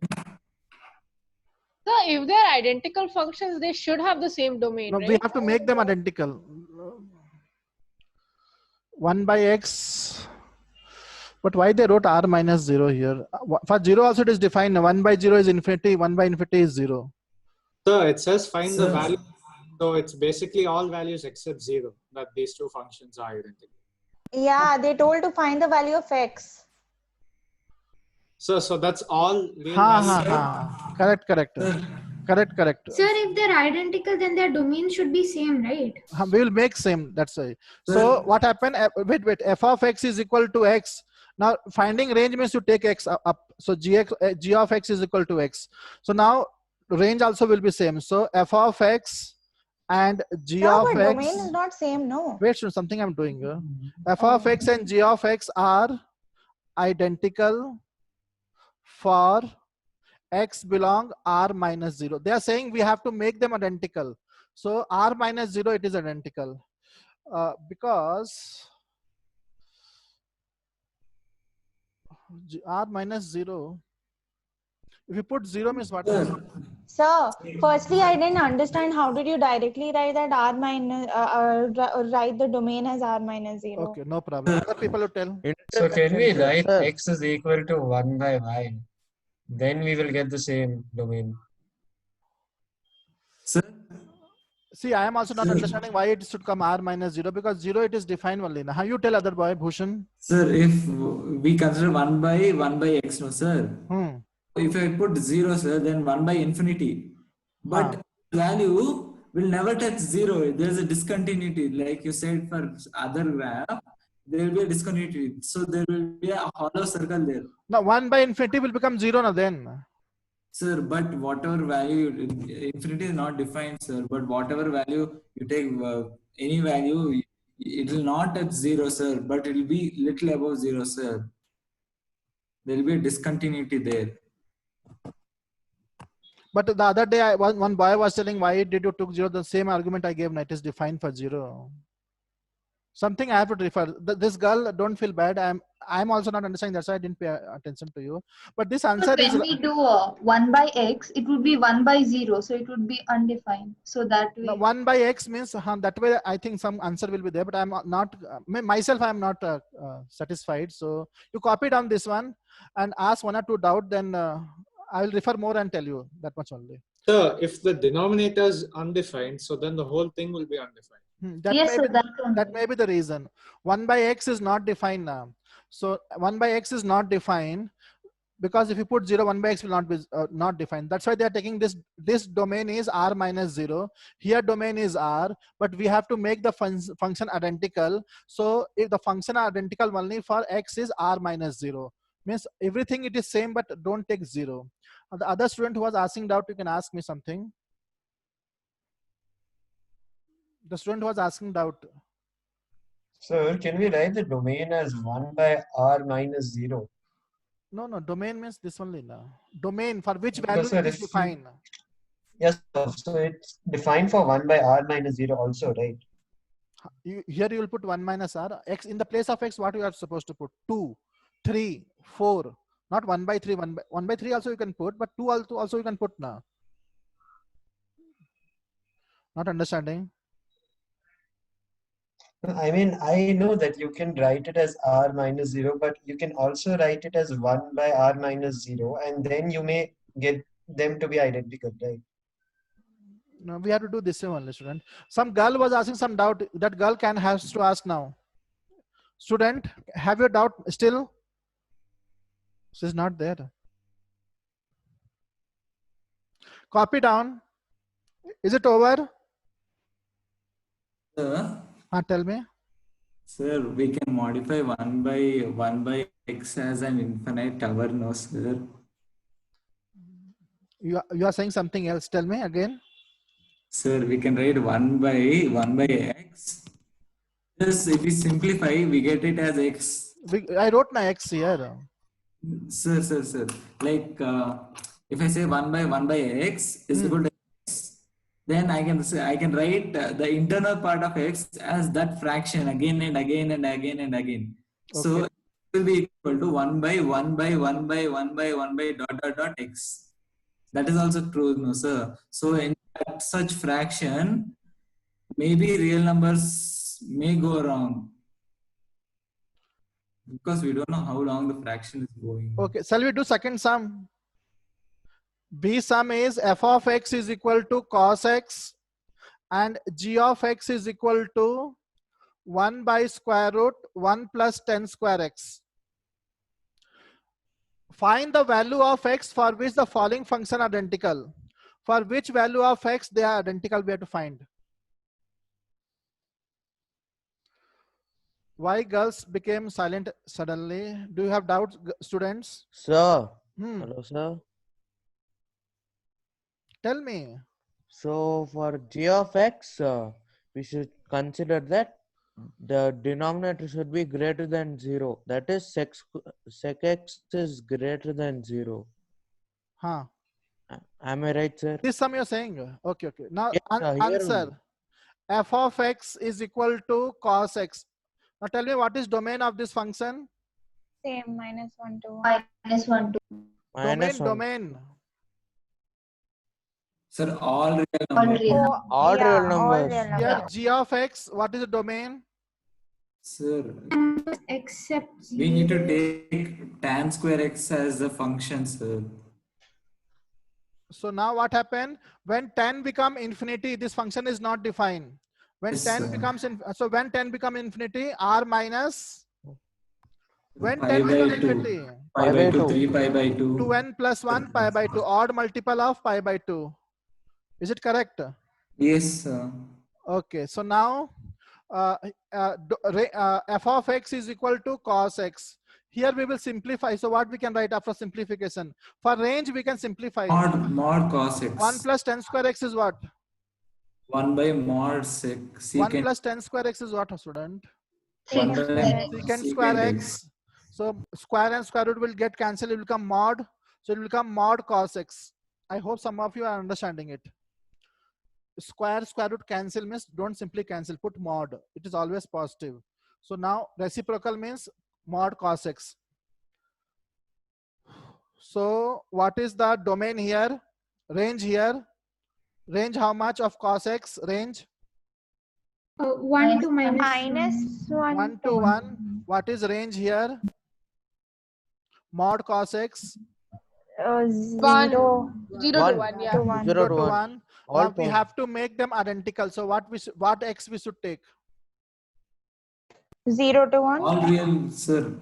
So if they are identical functions, they should have the same domain, No, right? we have to make them identical. 1 by x. But why they wrote R minus 0 here? For 0 also it is defined. 1 by 0 is infinity. 1 by infinity is 0. So it says find the Sir. value. So it's basically all values except 0 that these two functions are identical. Yeah, they told to find the value of x. So that's all real values. Correct. Correct. Sir, if they're identical, then their domain should be same, right? We will make same. That's why. So what happened? Wait. F of x is equal to x. Now finding range means you take x up. So g of x is equal to x. So now range also will be same. So f of x and g No, of but x. domain is not same, no. Wait, something I'm doing. F of x and g of x are identical for x belong R minus 0. They are saying we have to make them identical. So R minus 0, it is identical. Because R minus 0, if you put 0 means what? Sir, firstly, I didn't understand how did you directly write that R minus, write the domain as R minus 0. Okay, no problem. Other people will tell. So can we write x is equal to 1 by y? Then we will get the same domain. Sir, See, I am also not understanding why it should come R minus 0, because 0 it is defined only. Now, how you tell other boy, Bhushan? sir, if we consider 1 by x, no, sir. If I put 0, sir, then 1 by infinity. But value will never touch 0. There is a discontinuity. Like you said, for other graph, there will be a discontinuity. So there will be a hollow circle there. Now 1 by infinity will become 0 now then. Sir, but whatever value, infinity is not defined, sir. But whatever value you take, any value, it will not touch 0, sir. But it will be little above 0, sir. there will be a discontinuity there. But the other day, one boy was telling, why did you took 0? The same argument I gave, it is defined for 0. Something I have to refer. This girl, don't feel bad. I'm also not understanding. That's why I didn't pay attention to you. But this answer But is. when we do 1 by x, it would be 1 by 0. So it would be undefined. So that way. No, 1 by x means that way I think some answer will be there. But I'm not, myself, I'm not satisfied. So you copy down this one and ask 1 or 2 doubt. Then I will refer more and tell you that much only. So if the denominator is undefined, so then the whole thing will be undefined. That may be the reason. 1 by x is not defined now. So 1 by x is not defined because if you put 0, 1 by x will not be not defined. That's why they are taking this domain is r minus 0. Here domain is r, but we have to make the function identical. So if the function are identical only for x is r minus 0. Means everything it is same, but don't take 0. The other student who was asking doubt, you can ask me something. The student was asking doubt. Sir, can we write the domain as 1 by r minus 0? No, domain means this only now. Domain for which value it is defined. Yes, sir. So it's defined for 1 by r minus 0 also, right? Here you will put 1 minus r. X in the place of x, what you are supposed to put? 2, 3, 4. Not 1 by 3. 1 by 3 also you can put, but 2 also you can put now. Not understanding? I mean, I know that you can write it as r minus 0, but you can also write it as 1 by r minus 0, and then you may get them to be identical, right? No, we have to do this only, student. Some girl was asking some doubt. That girl has to ask now. Student, have you doubt still? She's not there. Copy down. Is it over? Tell me. Sir, we can modify 1 by x as an infinite tower, no, sir? You are saying something else. Tell me again. Sir, we can write 1 by x. Just if we simplify, we get it as x. I wrote my x here. Sir. Like if I say 1 by x is equal to x, then I can write the internal part of x as that fraction again and again and again and again. Okay. So it will be equal to 1 by dot x. That is also true, no, sir. So in such fraction, maybe real numbers may go wrong because we don't know how long the fraction is going. Okay, shall we do second sum? B sum is f of x is equal to cos x and g of x is equal to 1 by square root 1 plus 10 square x. Find the value of x for which the following function are identical. For which value of x they are identical, we have to find. Why girls became silent suddenly? Do you have doubts, students? Sir. Hello, sir. Tell me. So for g of x, we should consider that the denominator should be greater than 0. That is sec x is greater than 0. Huh. Am I right, sir? This sum you're saying. Okay. Now yes, answer. F of x is equal to cos x. Now tell me what is domain of this function? Same, minus 1 to 1. Minus 1 to 1. Domain. Sir, all real numbers. All real numbers. Here, g of x, what is the domain? Sir, except we need to take tan square x as the function, sir. So now what happened? When 10 become infinity, this function is not defined. When Yes, 10 sir. becomes when 10 become infinity, r minus. When Pi 10 by become 2. infinity, Pi by 2, 3 pi by 2. 2n plus 1 pi by 2, odd multiple of pi by 2. Is it correct? Yes, sir. Okay, so now f of x is equal to cos x. Here we will simplify. So what we can write after simplification? For range, we can simplify. Mod cos x. 1 plus 10 square x is what? 1 by mod sec. 1 plus 10 square x is what, student? 1 by Secant square x. So square and square root will get cancelled. It will become mod. So it will become mod cos x. I hope some of you are understanding it. Square root cancel means don't simply cancel, put mod. It is always positive. So now reciprocal means mod cos x. So what is the domain here? Range here. Range how much of cos x? Range? 1 to minus minus 1 1 to 1. What is range here? Mod cos x? 0 0 to 1, yeah. to 1. 0 to 1. All Now we terms. have to make them identical. So what x we should take? 0 to 1. All real, sir.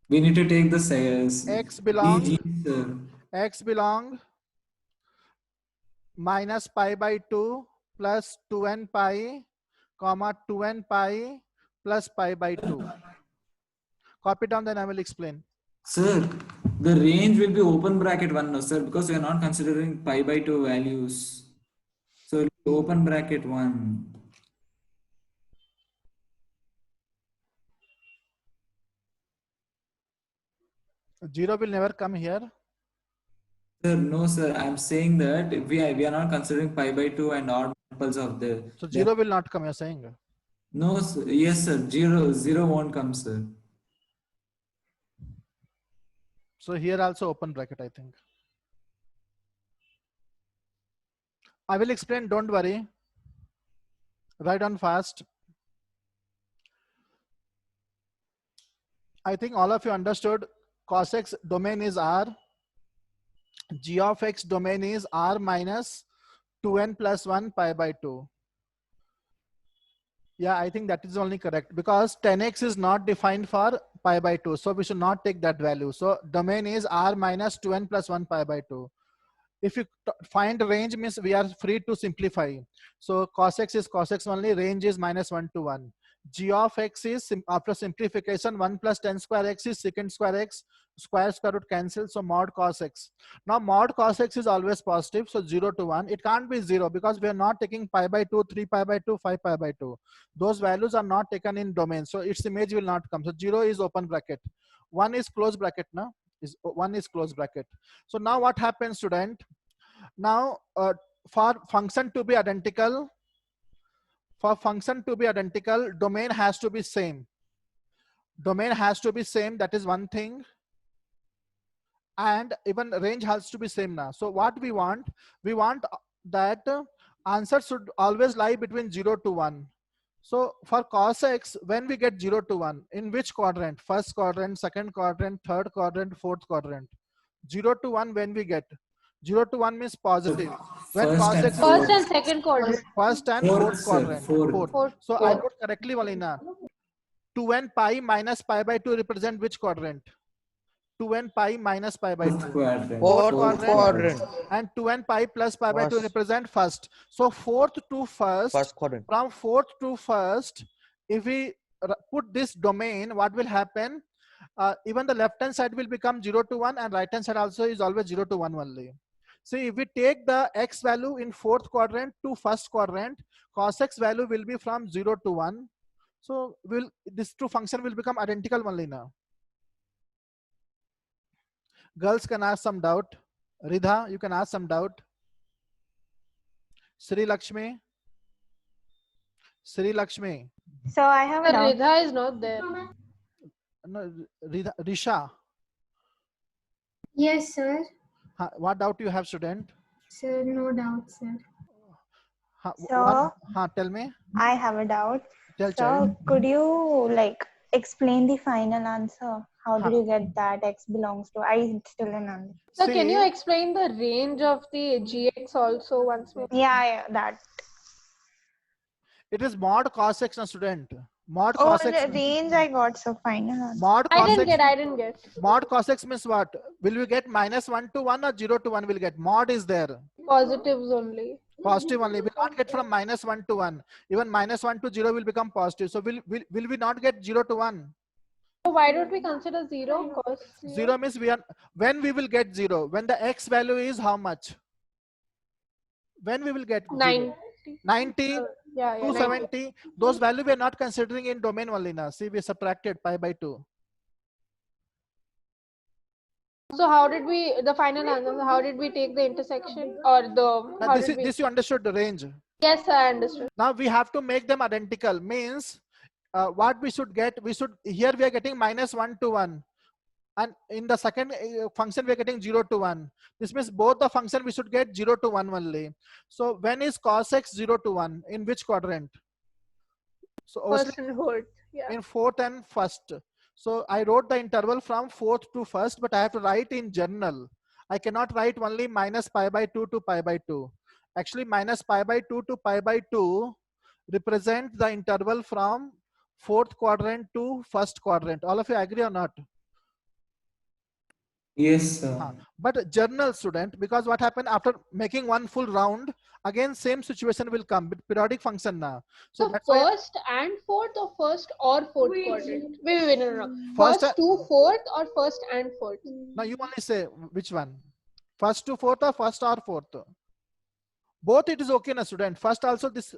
We need to take the size. X belong. Sir. X belong minus pi by 2 plus 2n pi comma 2n pi plus pi by 2. Copy down, then I will explain. Sir, the range will be open bracket 1 now, sir, because we are not considering pi by 2 values. So it will be open bracket 1. Zero will never come here. Sir, no, sir. I'm saying that we are not considering pi by 2 and odd multiples of the. So 0 will not come, you're saying? No, sir. Yes, sir. 0 won't come, sir. So here also open bracket, I think. I will explain, don't worry. Write on fast. I think all of you understood cos x domain is R. G of x domain is R minus 2n plus 1 pi by 2. Yeah, I think that is only correct because 10x is not defined for pi by 2. So we should not take that value. So domain is R minus 2n plus 1 pi by 2. If you find range means we are free to simplify. So cos x is cos x only, range is minus 1 to 1. G of x is after simplification 1 plus 10 square x is secant square x, square root cancel, so mod cos x. Now mod cos x is always positive, so 0 to 1. It can't be 0 because we are not taking pi by 2, 3 pi by 2, 5 pi by 2. Those values are not taken in domain, so its image will not come. So 0 is open bracket, 1 is close bracket. Now is 1 is close bracket. So now what happens, student? Now for function to be identical, domain has to be same. Domain has to be same, that is one thing. And even range has to be same now. So what we want that answer should always lie between 0 to 1. So for cos x, when we get 0 to 1, in which quadrant? First quadrant, second quadrant, third quadrant, fourth quadrant. 0 to 1 when we get. 0 to 1 means positive. When cos x First and second quadrant. First and fourth quadrant. Fourth. So I wrote correctly, Valina. 2n pi minus pi by 2 represent which quadrant? 2n pi minus pi by 2. Fourth quadrant. And 2n pi plus pi by 2 represent first. So fourth to first quadrant. From fourth to first, if we put this domain, what will happen? Even the left hand side will become 0 to 1 and right hand side also is always 0 to 1 only. See, if we take the x value in fourth quadrant to first quadrant, cos x value will be from 0 to 1. So this two function will become identical only now. Girls can ask some doubt. Ridha, you can ask some doubt. Sri Lakshmi. So I have a doubt. Ridha is not there. No, Risha. Yes, sir. What doubt you have, student? Sir, no doubt, sir. Tell me. I have a doubt. Tell so child. Could you explain the final answer? How did you get that x belongs to? I still don't understand. So can you explain the range of the gx also once more? Yeah, that. It is mod cos x, student. Mod Oh, cos the x. range I got, so final answer. Mod cos I x. didn't get. Mod cos x means what? Will we get minus 1 to 1 or 0 to 1 will get? Mod is there. Positives only. Positive only. We will not get from minus 1 to 1. Even minus 1 to 0 will become positive. So will we not get 0 to 1? So why don't we consider 0? Cos 0 means when we will get 0? When the x value is how much? When we will get 0? 90, yeah, 270. Those value we are not considering in domain only now. See, we subtracted pi by 2. So how did we, the final answer, how did we take the intersection or the, Now, how this did is we? this you understood the range. Yes, I understood. Now we have to make them identical. Means what we should get, we should, here we are getting -1 to 1. And in the second function, we are getting 0 to 1. This means both the function we should get 0 to 1 only. So when is cos x 0 to 1? In which quadrant? So First and fourth. Yeah. in fourth and first. So I wrote the interval from fourth to first, but I have to write in general. I cannot write only -π/2 to π/2. Actually, -π/2 to π/2 represent the interval from fourth quadrant to first quadrant. All of you agree or not? Yes, sir. But journal student, because what happened after making one full round, again same situation will come with periodic function now. So that's why first and fourth, or first or fourth quadrant? Wait, no. First First to fourth or first and fourth? now you only say which one, first to fourth or first or fourth. Both it is okay, na student. First also this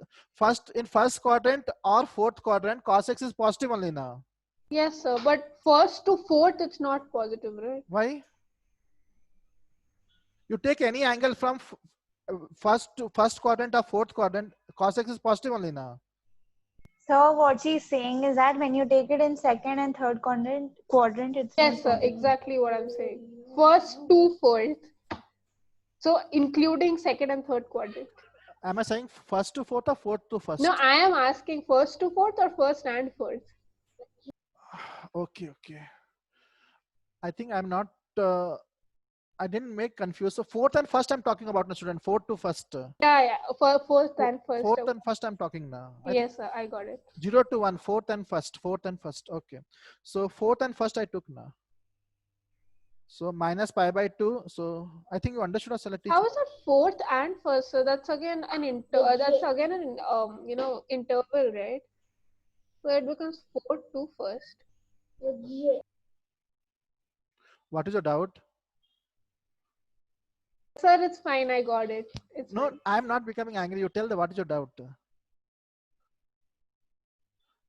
first in first quadrant or fourth quadrant, cos x is positive only now. Yes, sir. But first to fourth, it's not positive, right? Why? You take any angle from first to first quadrant or fourth quadrant, cos x is positive only now. So what she's saying is that when you take it in second and third quadrant, it's Yes, not sir. positive. Exactly what I'm saying. First to fourth. So including second and third quadrant. Am I saying first to fourth or fourth to first? No, I am asking first to fourth or first and fourth. Okay. I think I'm not. I didn't make confused. So fourth and first I'm talking about, no student. Fourth to first. Yeah. For fourth and first. Fourth and first I'm talking now. Yes, sir. I got it. 0 to 1. Fourth and first. Okay. So fourth and first I took now. So -π/2. So I think you understood our selective. How is it fourth and first? So that's again an interval, right? So it becomes fourth to first. What is your doubt? Sir, it's fine. I got it. It's No, fine. I'm not becoming angry. You tell the what is your doubt.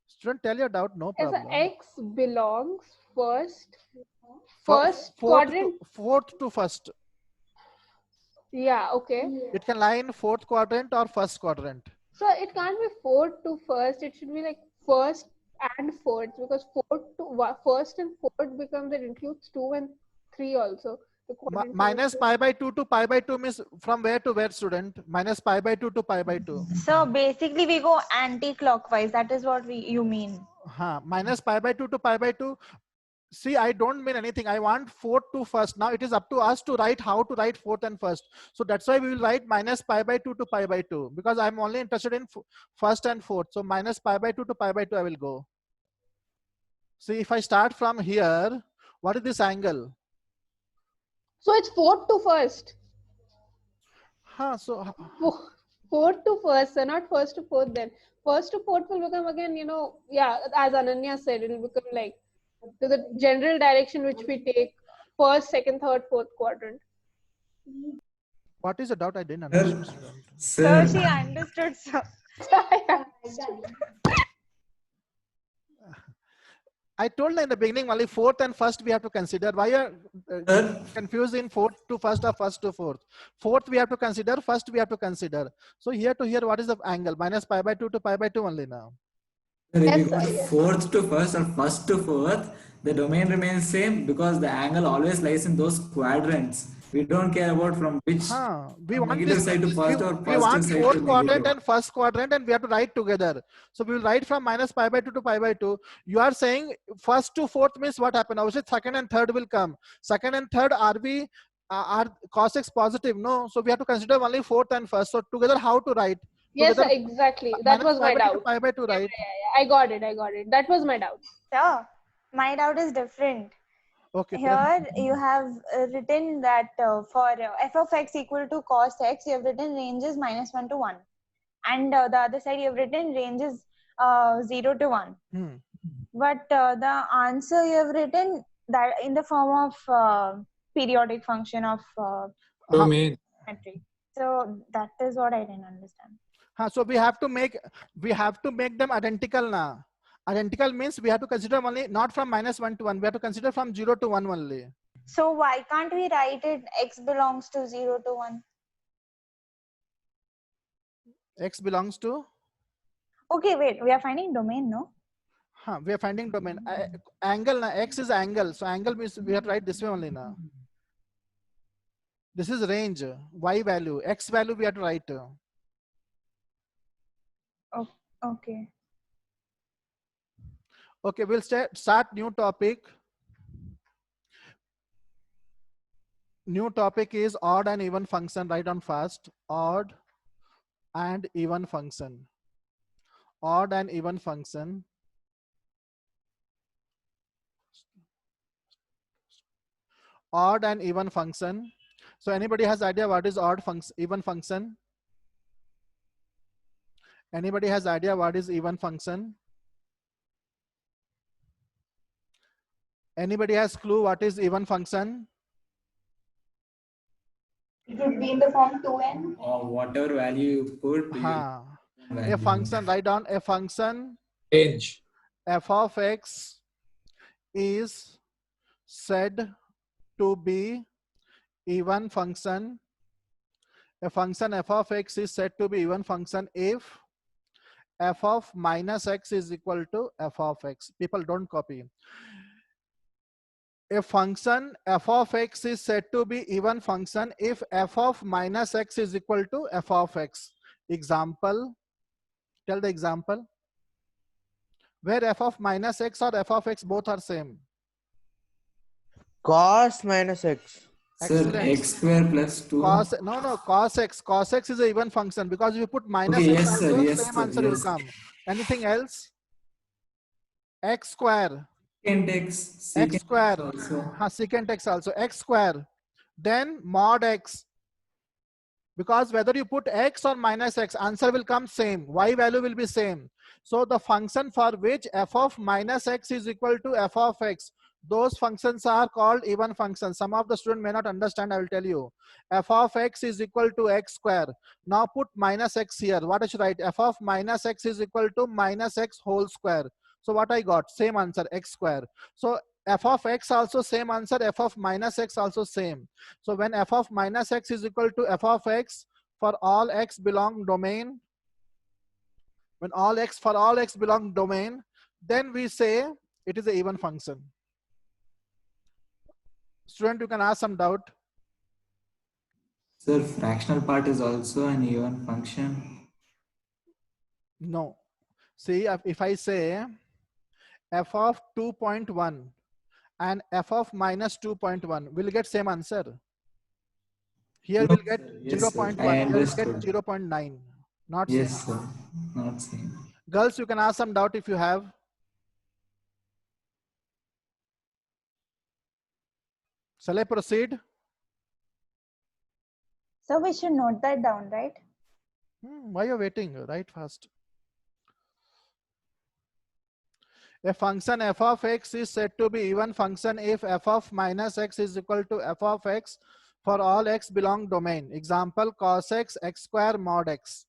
Student, tell your doubt. No As problem. X belongs first Fourth quadrant. Fourth to first. Yeah. Okay. It can lie in fourth quadrant or first quadrant. So it can't be fourth to first. It should be like first and fourth, because first and fourth becomes, it includes 2 and 3 also. -π/2 to π/2 means from where to where, student? -π/2 to π/2. So basically we go anti-clockwise. That is what you mean. -π/2 to π/2. See, I don't mean anything. I want fourth to first. Now it is up to us to write how to write fourth and first. So that's why we will write -π/2 to π/2, because I'm only interested in first and fourth. So -π/2 to π/2 I will go. See, if I start from here, what is this angle? So it's fourth to first. So Fourth to first, so not first to fourth then. First to fourth will become again, as Ananya said, it will become like to the general direction which we take first, second, third, fourth quadrant. What is the doubt? I didn't understand. So she understood. So. I told her in the beginning only fourth and first we have to consider. Why are confused in fourth to first or first to fourth? Fourth we have to consider, first we have to consider. So here to here, what is the angle? -π/2 to π/2 only now. If you go fourth to first or first to fourth, the domain remains same because the angle always lies in those quadrants. We don't care about from which we want negative this, side to first or we want positive side fourth to quadrant negative. and first quadrant, and we have to write together. So we will write from -π/2 to π/2. You are saying first to fourth means what happened? Obviously second and third will come. Second and third are cos x positive? No. So we have to consider only fourth and first. So together how to write? Yes, Together, exactly. That was my doubt. π/2, right? Yeah, I got it. That was my doubt. So my doubt is different. Okay. Here you have written that for f of x equal to cos x, you have written ranges -1 to 1. And the other side you have written ranges 0 to 1. But the answer you have written that in the form of periodic function of domain. So that is what I didn't understand. So we have to make them identical now. Identical means we have to consider only not from -1 to 1. We have to consider from 0 to 1 only. So why can't we write it x belongs to 0 to 1? X belongs to? Okay, wait, we are finding domain, no? We are finding domain. Angle, na, X is angle. So angle means we have to write this way only now. This is range. Y value. X value we have to write. Oh, okay. Okay, we'll start new topic. New topic is odd and even function. Write down fast. Odd and even function. Odd and even function. Odd and even function. So anybody has idea what is odd function, even function? Anybody has idea what is even function? Anybody has clue what is even function? It would be in the form 2n. Or whatever value you put, A function, write down a function. Range. F of x is said to be even function. A function f of x is said to be even function if f of minus x is equal to f of x. People don't copy. A function f of x is said to be even function if f of minus x is equal to f of x. Example, tell the example. Where f of minus x or f of x both are same. Cos minus x. Sir, x square plus 2. Cos, no, cos x. Cos x is a even function because if you put minus Okay, x yes, also, sir, yes, same sir, answer yes. will come. Anything else? X square. Secant x. X square. Also. Secant x also. X square. Then mod x. Because whether you put x or minus x, answer will come same. Y value will be same. So the function for which f of minus x is equal to f of x, those functions are called even functions. Some of the students may not understand, I will tell you. F of x is equal to x square. Now put minus x here. What I should write? F of minus x is equal to minus x whole square. So what I got? Same answer, x square. So f of x also same answer, f of minus x also same. So when f of minus x is equal to f of x for all x belong domain, when all x for all x belong domain, then we say it is an even function. Student, you can ask some doubt. Sir, fractional part is also an even function. No. See, if I say f of 2.1 and f of minus 2.1, we'll get same answer. Here No, we'll get sir. Yes, 0.1, sir. I here we'll get understood. 0.9. Not Yes, same. sir. Not same. Girls, you can ask some doubt if you have. Shall I proceed? So we should note that down, right? Why are you waiting? Write fast. A function f of x is said to be even function if f of minus x is equal to f of x for all x belong domain. Example, cos x, x square mod x.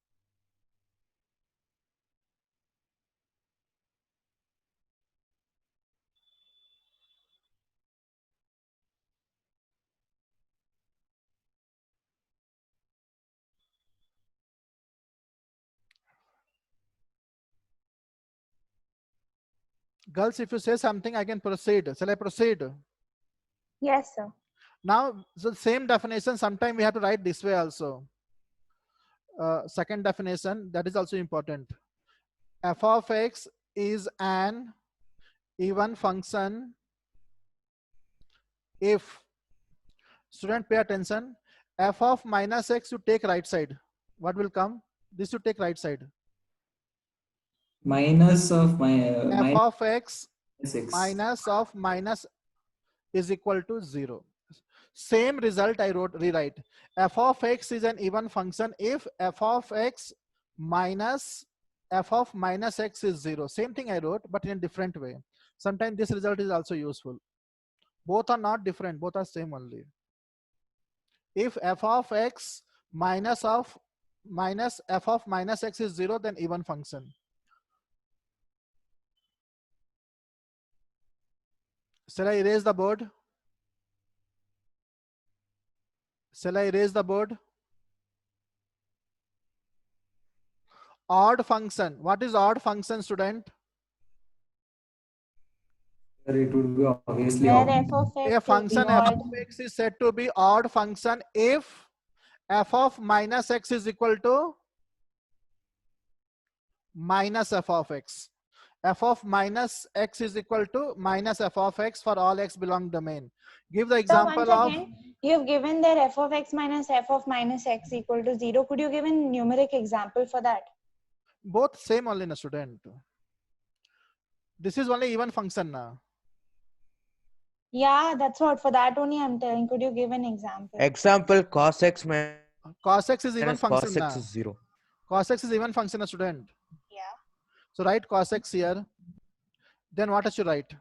Girls, if you say something, I can proceed. Shall I proceed? Yes, sir. Now, the same definition, sometimes we have to write this way also. Second definition, that is also important. F of x is an even function if, student pay attention, f of minus x you take right side. What will come? This you take right side. Minus of my F of x x. minus of minus is equal to 0. Same result I rewrite. F of x is an even function if f of x minus f of minus x is 0. Same thing I wrote, but in a different way. Sometimes this result is also useful. Both are not different, both are same only. If f of x minus f of minus x is 0, then even function. Shall I erase the board? Shall I erase the board? Odd function. What is odd function, student? Sir, it would be obviously Where odd. f of x A is function f odd. of x is said to be odd function if f of minus x is equal to minus f of x. F of minus x is equal to minus f of x for all x belong domain. Give the So example once of again, you've given there f of x minus f of minus x equal to 0. Could you give a numeric example for that? both same only, na student. This is only even function now. Yeah, that's what. For that only I'm telling. Could you give an example? Example, cos x minus Cos x is even function cos x now. is 0. Cos x is even function, na student. Yeah. So write cos x here. Then what I should write?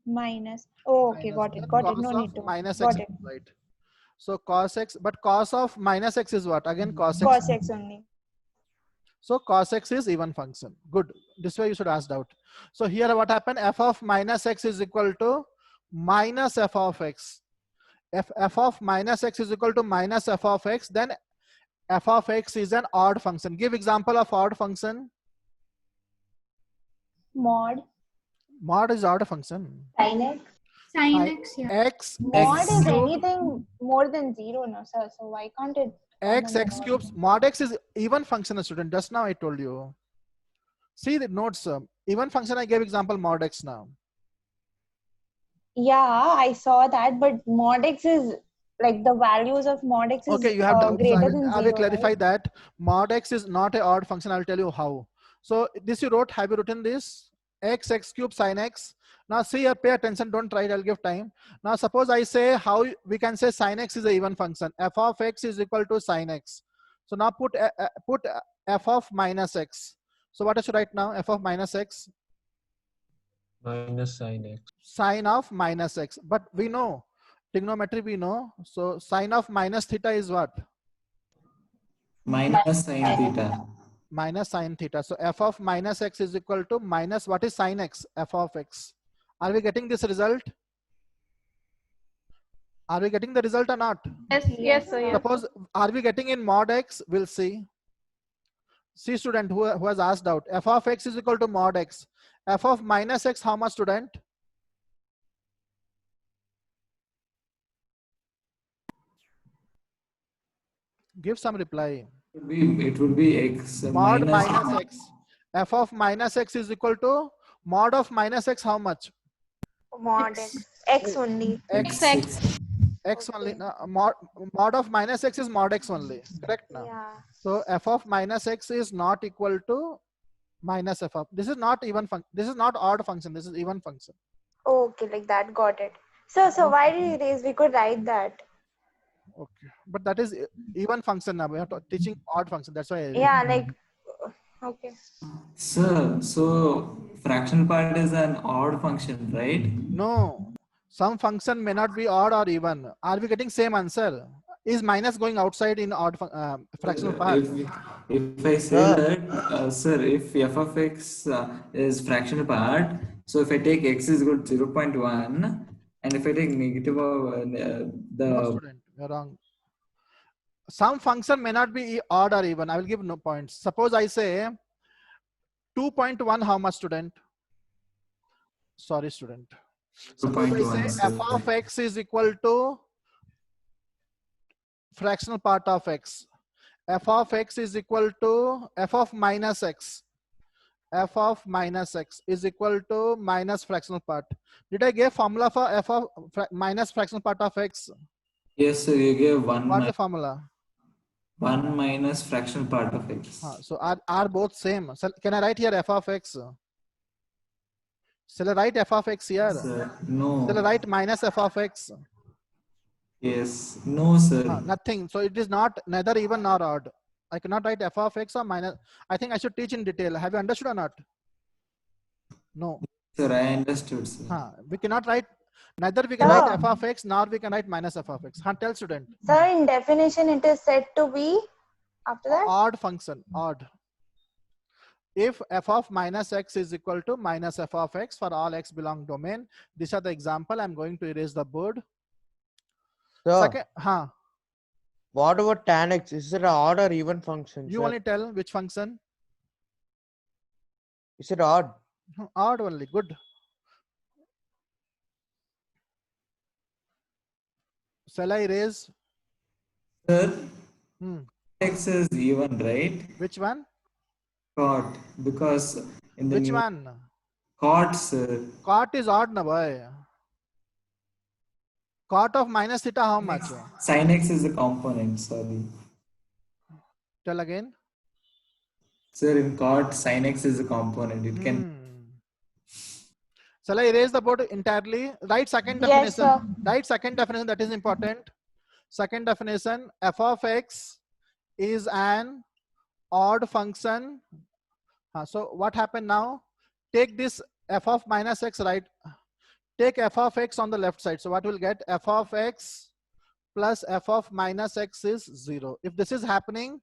Minus. Oh, okay, Minus. got it. Then Got it. cos No of need to. minus Got x, it. right? So cos x, but cos of minus x is what? Again cos x. Cos x only. So cos x is even function. Good. This way you should ask out. So here what happened? F of minus x is equal to minus f of x. If f of minus x is equal to minus f of x, then f of x is an odd function. Give example of odd function. Mod. Mod is odd function. Sin x. Sin Sin x, yeah. X Mod x is cubed, anything more than 0, no, sir. So why can't it? x x cubes. Mod x is even function, student. Just now I told you. See the notes. Even function I gave example mod x now. Yeah, I saw that, but mod x is like the values of mod x is Okay, you have doubts. greater I than will 0, clarify right? that mod x is not a odd function. I'll tell you how. So this you wrote. Have you written this? X cube sin x. Now see here, pay attention. Don't try it. I'll give time. Now suppose I say how we can say sin x is a even function. F of x is equal to sin x. So now put f of minus x. So what I should write now? F of minus x. Minus sin x. Sine of minus x. But we know trigonometry. We know. So sine of minus theta is what? Minus sin theta. Minus sine theta. So f of minus x is equal to minus what is sine x? F of x. Are we getting this result? Are we getting the result or not? Yes, yes, sir. Yes. Suppose, are we getting in mod x? We'll see. See student who has asked out. F of x is equal to mod x. F of minus x, how much, student? Give some reply. It would be x Mod minus minus x. F of minus x is equal to mod of minus x, how much? Mod x. X only. X only. No, mod of minus x is mod x only. Correct now. Yeah. So f of minus x is not equal to minus f of. This is not even function. This is not odd function. This is even function. Okay, like that. Got it. So why did you erase? We could write that. Okay, but that is even function now. We are teaching odd function. That's why. Yeah, like okay. Sir, so fractional part is an odd function, right? No, some function may not be odd or even. Are we getting same answer? Is minus going outside in odd fractional part? If I say that, sir, if f of x is fractional part, so if I take x is equal to 0.1, and if I take negative of No, student, you're wrong. Some function may not be odd or even. I will give no points. Suppose I say 2.1, how much, student? Sorry, student. Suppose I say f of x is equal to fractional part of x. F of x is equal to f of minus x. F of minus x is equal to minus fractional part. Did I give formula for f of minus fractional part of x? Yes, sir, you gave one. What's the formula? 1 minus fractional part of x. So are both same? So can I write here f of x? Shall I write f of x here? Sir, no. Shall I write minus f of x? Yes. No, sir. Nothing. So it is not neither even nor odd. I cannot write f of x or minus. I think I should teach in detail. Have you understood or not? No. Sir, I understood, sir. We cannot write, neither we can write f of x nor we can write minus f of x. Tell student. Sir, in definition, it is said to be after that? Odd function, odd. If f of minus x is equal to minus f of x for all x belong domain. These are the example. I'm going to erase the board. So, Second, what about tan x? Is it an odd or even function? you sir? only tell which function. Is it odd? Odd only. Good. Shall I raise? Sir, Hmm. x is even, right? Which one? Cot, because in the Which new one? cot, sir. Cot is odd, na boy. Cot of minus theta, how much? Sin x is a component, sorry. Tell again. Sir, in cot, sin x is a component. It can. Shall I erase the board entirely? Write second Yes, definition. sir. Write second definition, that is important. Second definition, f of x is an odd function. So what happened now? Take this f of minus x, right? Take f of x on the left side. So what we'll get? F of x plus f of minus x is 0. If this is happening,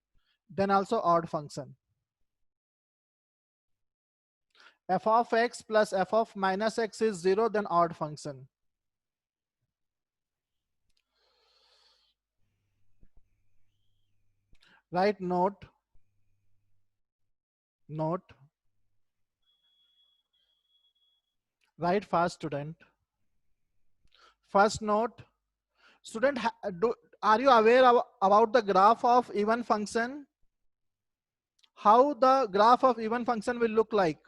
then also odd function. F of x plus f of minus x is 0, then odd function. Write note. Write fast, student. First note. Student, are you aware about the graph of even function? How the graph of even function will look like?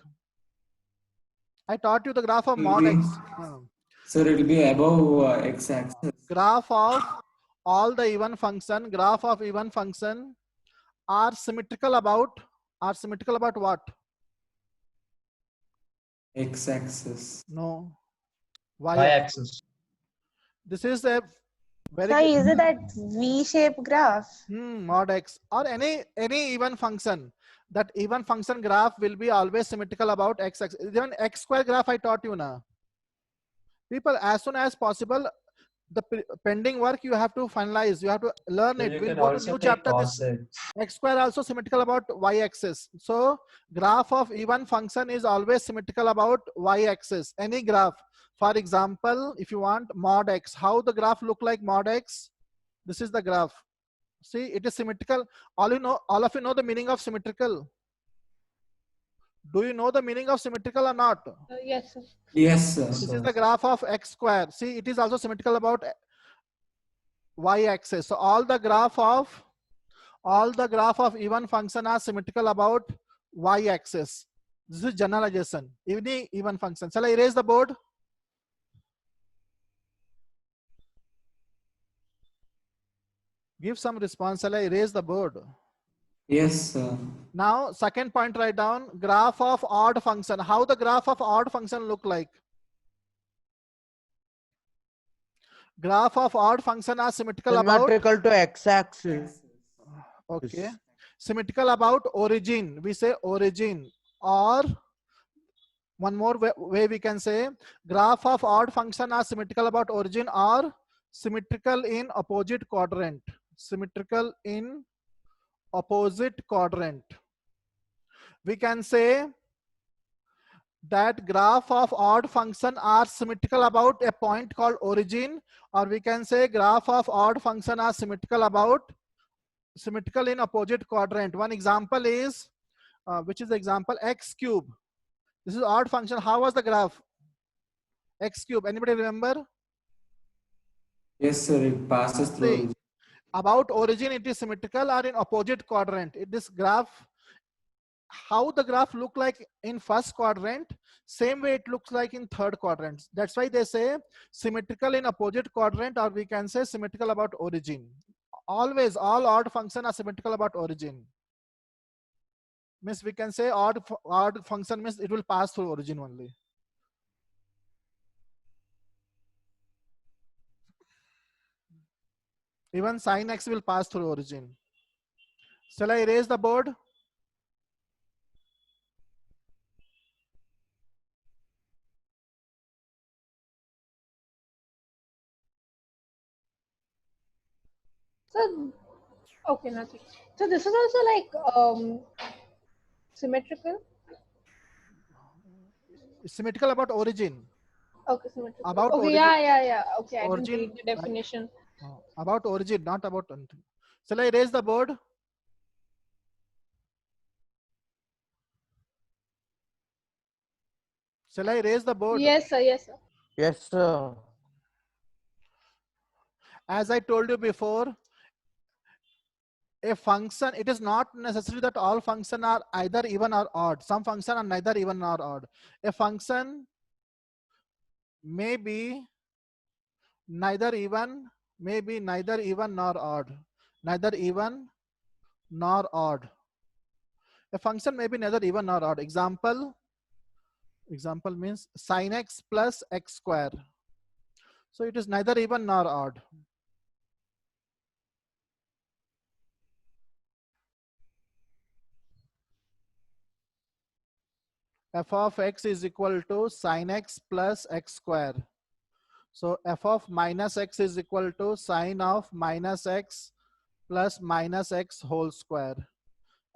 I taught you the graph of mod x. Sir, it will be above x-axis. Graph of all the even function, graph of even function are symmetrical about what? X-axis. No. Y-axis. This is a very So is it that V-shaped graph? Mod x or any even function. That even function graph will be always symmetrical about x-axis. Even x square graph I taught you now. People, as soon as possible, the pending work you have to finalize. You have to learn So it. you We'll can go to also new take chapter. cos This x. x square also symmetrical about y-axis. So graph of even function is always symmetrical about y-axis. Any graph. For example, if you want mod x, how the graph look like mod x? This is the graph. See, it is symmetrical. All of you know the meaning of symmetrical. Do you know the meaning of symmetrical or not? Yes, sir. Yes, sir. This is the graph of x square. See, it is also symmetrical about y-axis. So all the graph of even function are symmetrical about y-axis. This is generalization. Even function. Shall I erase the board? Give some response. Shall I erase the board? Yes, sir. Now, second point, write down graph of odd function. How the graph of odd function look like? Graph of odd function are symmetrical to x-axis. Okay. Symmetrical about origin. We say origin. Or one more way we can say graph of odd function are symmetrical about origin or symmetrical in opposite quadrant. Symmetrical in opposite quadrant. We can say that graph of odd function are symmetrical about a point called origin, or we can say graph of odd function are symmetrical in opposite quadrant. One example is, which is the example x cube. This is odd function. How was the graph? X cube. Anybody remember? Yes, sir. It passes through. About origin, it is symmetrical or in opposite quadrant. This graph, how the graph look like in first quadrant, same way it looks like in third quadrant. That's why they say symmetrical in opposite quadrant, or we can say symmetrical about origin. Always all odd function are symmetrical about origin. Means we can say odd function means it will pass through origin only. Even sin x will pass through origin. Shall I erase the board? So, okay, nothing. So this is also like symmetrical. Symmetrical about origin. Okay, symmetrical. About Okay, origin. yeah. Okay, I didn't Origin, read the definition. About origin, not about anything. Shall I erase the board? Shall I erase the board? Yes, sir. Yes, sir. Yes, sir. As I told you before, a function, it is not necessary that all functions are either even or odd. Some functions are neither even nor odd. A function may be neither even, neither even nor odd. Neither even nor odd. A function may be neither even nor odd. Example means sin x plus x square. So it is neither even nor odd. F of x is equal to sin x plus x square. So f of minus x is equal to sine of minus x plus minus x whole square.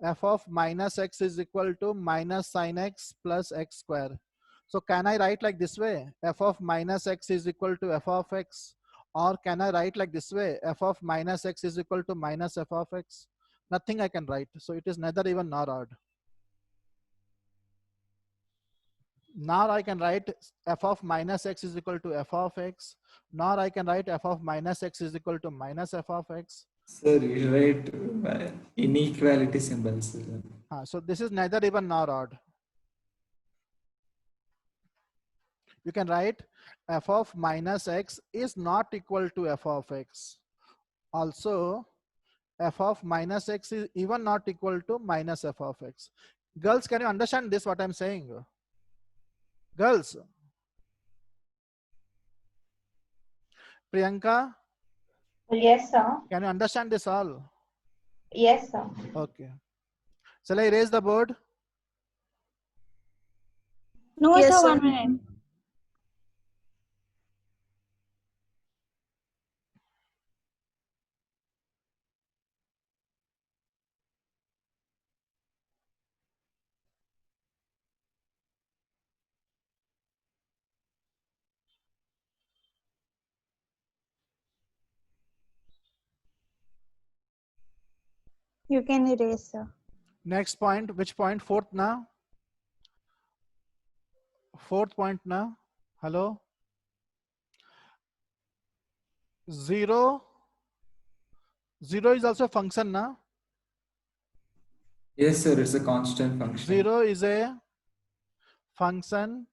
F of minus x is equal to minus sin x plus x square. So can I write like this way? F of minus x is equal to f of x. Or can I write like this way? F of minus x is equal to minus f of x. Nothing I can write. So it is neither even nor odd. Now I can write f of minus x is equal to f of x. Now I can write f of minus x is equal to minus f of x. Sir, you write inequality symbols. So this is neither even nor odd. You can write f of minus x is not equal to f of x. Also, f of minus x is even not equal to minus f of x. Girls, can you understand this, what I'm saying? Girls. Priyanka? Yes, sir. Can you understand this all? Yes, sir. Okay. Shall I erase the board? No, Yes, sir, sir. 1 minute. You can erase, sir. Next point, which point? Fourth now? Fourth point now? Hello? 0. 0 is also a function now? Yes, sir, it's a constant function. 0 is a function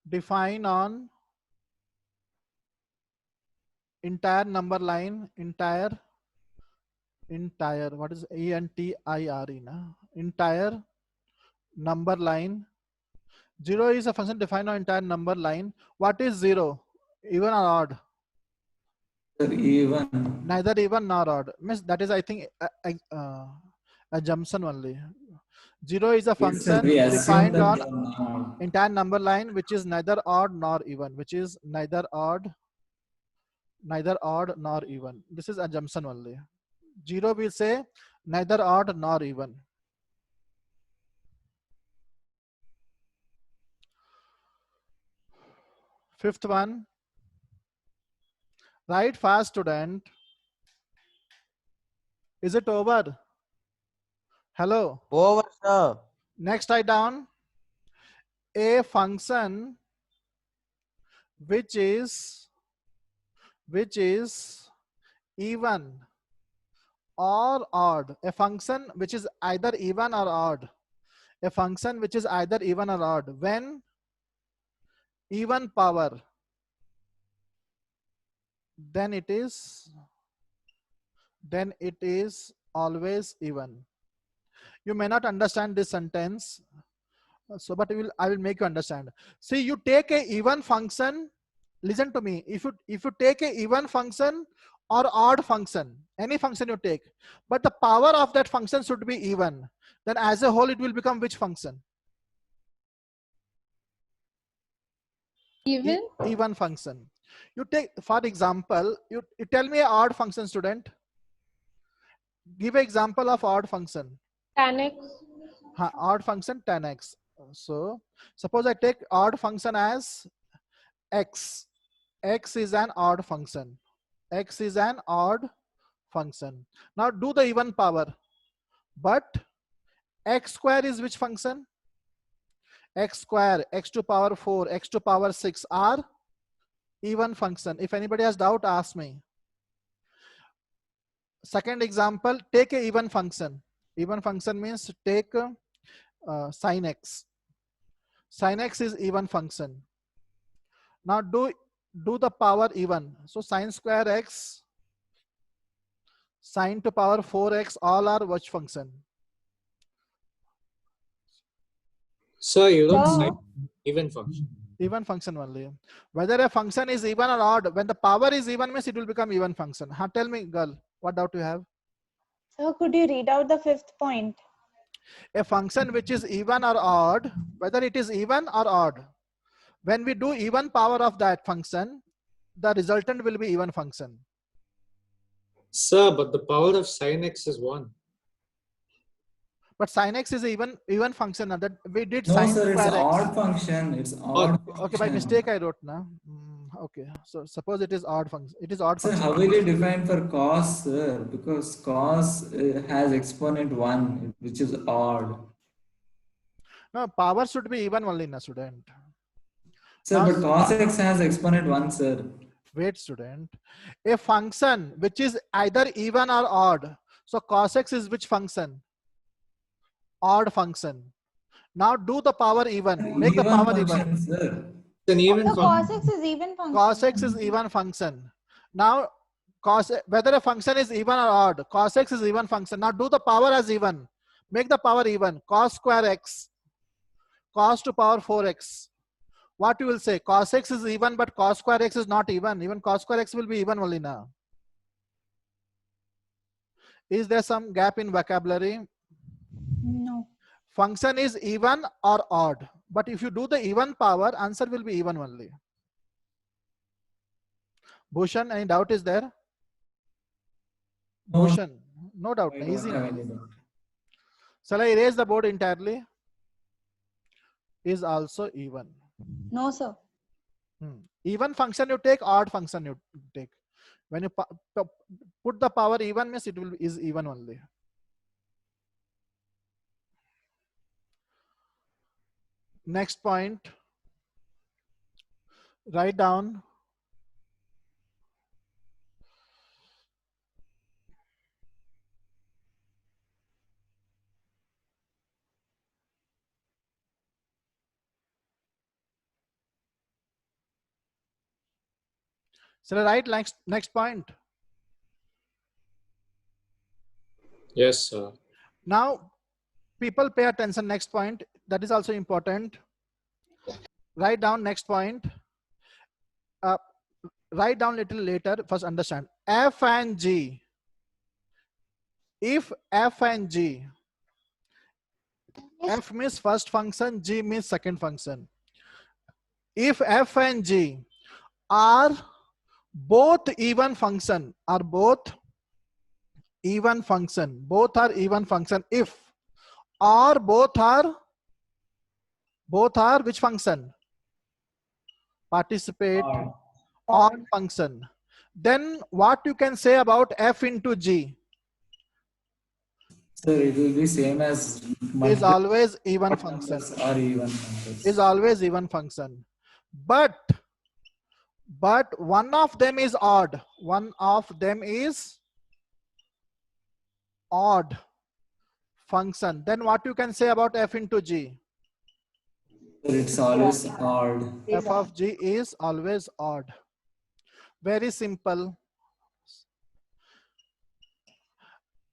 defined on entire number line, entire, what is entire na? Entire number line. 0 is a function defined on entire number line. What is 0? Even or odd? Sir, even. Neither even nor odd. Means that is, I think, assumption only. 0 is a Yes, sir, function we assume defined that on they are not. entire number line which is neither odd nor even, which is neither odd nor even. This is assumption only. 0 will say neither odd nor even. Fifth one. Write fast, student. Is it over? Hello. Over, sir. Next, write down a function which is even or odd. A function which is either even or odd. A function which is either even or odd when even power, then it is always even. You may not understand this sentence, so but I will make you understand. See, you take a even function. Listen to me. If you take a even function or odd function, any function you take, but the power of that function should be even, then as a whole it will become which function? Even? Even function. You take, for example, you tell me an odd function, student. Give an example of odd function. Tan x. Odd function tan x. So suppose I take odd function as x. X is an odd function. X is an odd function. Now do the even power. But x square is which function? X square, x to power 4, x to power 6 are even function. If anybody has doubt, ask me. Second example, take a even function. Even function means take sin x. Sin x is even function. Now do the power even. So sin square x, sin to power 4x, all are which function? So you don't So- say even function. Even function only. Whether a function is even or odd, when the power is even means it will become even function. Tell me, girl, what doubt you have? So could you read out the fifth point? A function which is even or odd, whether it is even or odd, when we do even power of that function, the resultant will be even function. Sir, but the power of sin x is 1. But sin x is even function. That we did No, sin sir, it's square x. odd function. It's odd function. Okay, by mistake I wrote now. Okay, so suppose it is odd function. It is odd Sir, function. how will you define for cos, sir? Because cos has exponent 1, which is odd. No, power should be even only in a student. Sir, Now, but cos x has exponent 1, sir. Wait, student. A function which is either even or odd. So cos x is which function? Odd function. Now do the power even. Make the Even power function, even. sir. It's an even So function. cos x is even function. Cos x is even function. Now whether a function is even or odd, cos x is even function. Now do the power as even. Make the power even. Cos square x. Cos to power 4x. What you will say? Cos x is even, but cos square x is not even. Even cos square x will be even only now. Is there some gap in vocabulary? No. Function is even or odd. But if you do the even power, answer will be even only. Bhushan, any doubt is there? No. Bhushan, no doubt. I don't Easy have now. any doubt. Shall I erase the board entirely? Is also even. No, sir. Even function you take, odd function you take. When you put the power even means it will is even only. Next point. Write down. Shall I write next point? Yes, sir. Now, people pay attention. Next point. That is also important. Write down next point. Write down little later. First understand. F and G. If F and G. F means first function. G means second function. If F and G are both even function, both are even function. If or both are which function? Participate odd function. Then what you can say about F into G? Sir, it will be same as Is always even function. Or even numbers. Is always even function. But one of them is odd. One of them is odd function. Then what you can say about F into G? Sir, it's always odd. F of G is always odd. Very simple.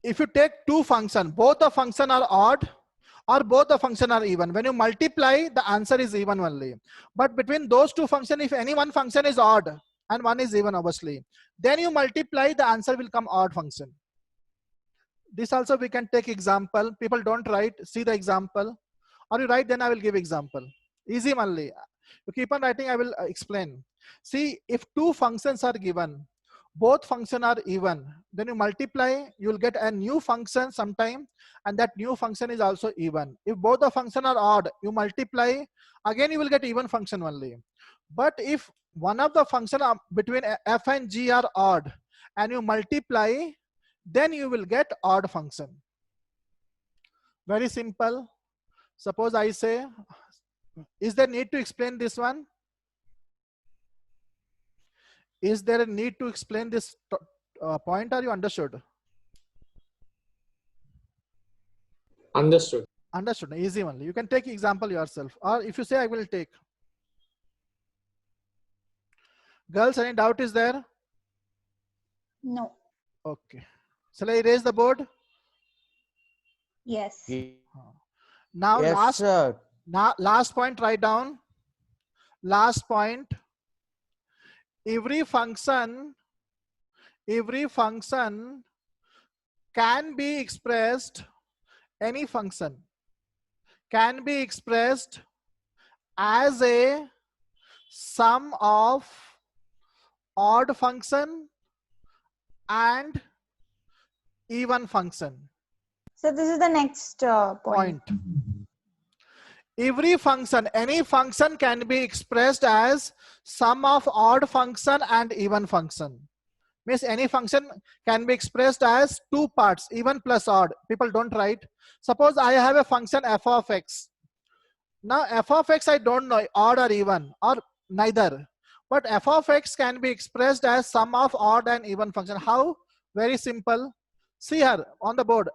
If you take two functions, both the function are odd or both the function are even. When you multiply, the answer is even only. But between those two functions, if any one function is odd and one is even, obviously, then you multiply, the answer will come odd function. This also we can take example. People don't write, see the example. Or you write, then I will give example. Easy only. You keep on writing, I will explain. See, if two functions are given, both functions are even, then you multiply, you will get a new function sometime, and that new function is also even. If both the functions are odd, you multiply, again you will get even function only. But if one of the function between F and G are odd, and you multiply, then you will get odd function. Very simple. Suppose I say, is there need to explain this one? Is there a need to explain this point? Are you understood? Understood. Understood. Easy only. You can take example yourself, or if you say I will take. Girls, any doubt is there? No. Okay. Shall I erase the board? Yes. Now Yes, sir. last point, write down. Last point. Every function can be expressed, any function can be expressed as a sum of odd function and even function. So this is the next point. Every function, any function can be expressed as sum of odd function and even function. Means any function can be expressed as two parts, even plus odd. People don't write. Suppose I have a function f of x. Now f of x I don't know odd or even or neither. But f of x can be expressed as sum of odd and even function. How? Very simple. See here on the board.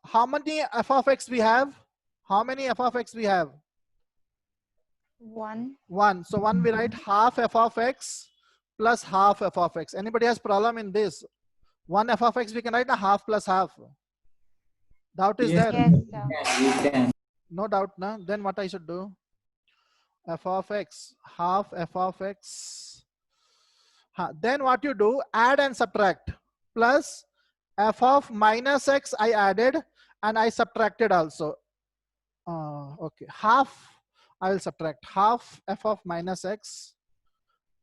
How many f of x we have? How many f of x we have? 1. 1. So 1 we write half f of x plus half f of x. Anybody has problem in this? 1 f of x we can write a half plus half. Doubt is there? Yes, sir. No doubt, na? Then what I should do? F of x, half f of x. Then what you do? Add and subtract. Plus f of minus x I added and I subtracted also. Okay, half I will subtract. Half f of minus x.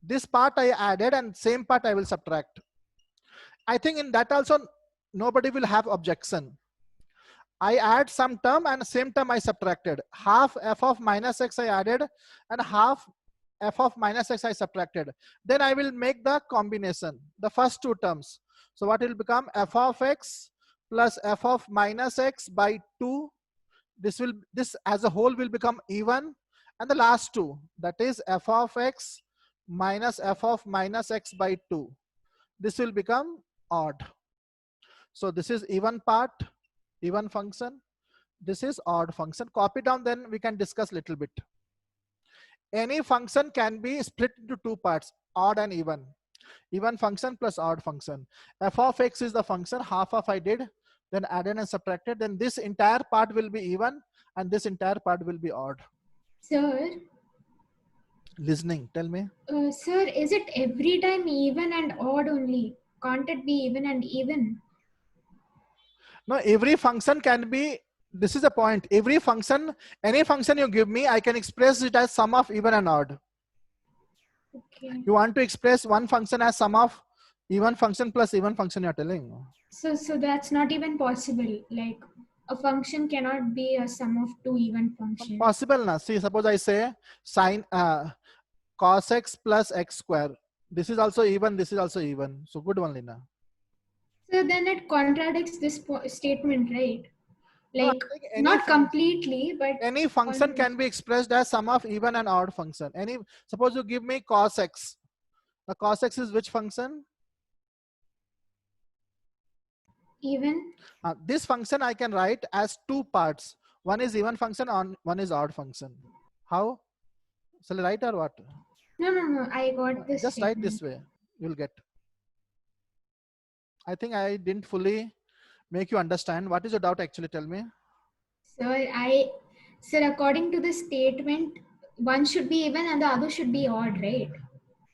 This part I added and same part I will subtract. I think in that also nobody will have objection. I add some term and same term I subtracted. Half f of minus x I added and half f of minus x I subtracted. Then I will make the combination, the first two terms. So what will become? F of x plus f of minus x by 2. This as a whole will become even, and the last two, that is f of x minus f of minus x by 2. This will become odd. So this is even part, even function. This is odd function. Copy down, then we can discuss little bit. Any function can be split into two parts, odd and even. Even function plus odd function. F of x is the function, half of I did, then added and subtracted. Then this entire part will be even and this entire part will be odd. Sir, Listening, tell me. sir, is it every time even and odd only? Can't it be even and even? No, every function can be, this is a point. Every function, any function you give me, I can express it as sum of even and odd. Okay. You want to express one function as sum of even function plus even function, you're telling. So that's not even possible. Like a function cannot be a sum of two even functions. Possible na. See, suppose I say sine cos x plus x square. This is also even, this is also even. So good only na. So then it contradicts this statement, right? No, Like not completely, but any function can be expressed as sum of even and odd function. Any, suppose you give me cos x. The cos x is which function? Even. This function I can write as two parts. One is even function, one is odd function. How? Shall I write or what? No. I got this. Just write this way. You'll get. I think I didn't fully make you understand. What is your doubt actually? Tell me. Sir, according to the statement, one should be even and the other should be odd, right?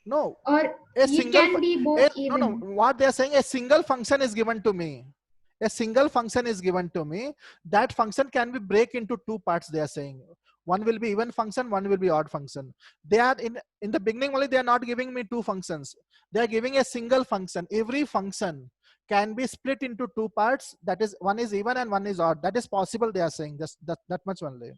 No. Or it can be both even. No. What they are saying, a single function is given to me. A single function is given to me. That function can be break into two parts. They are saying one will be even function, one will be odd function. They are in the beginning only. They are not giving me two functions. They are giving a single function. Every function can be split into two parts. That is, one is even and one is odd. That is possible. They are saying just that much only.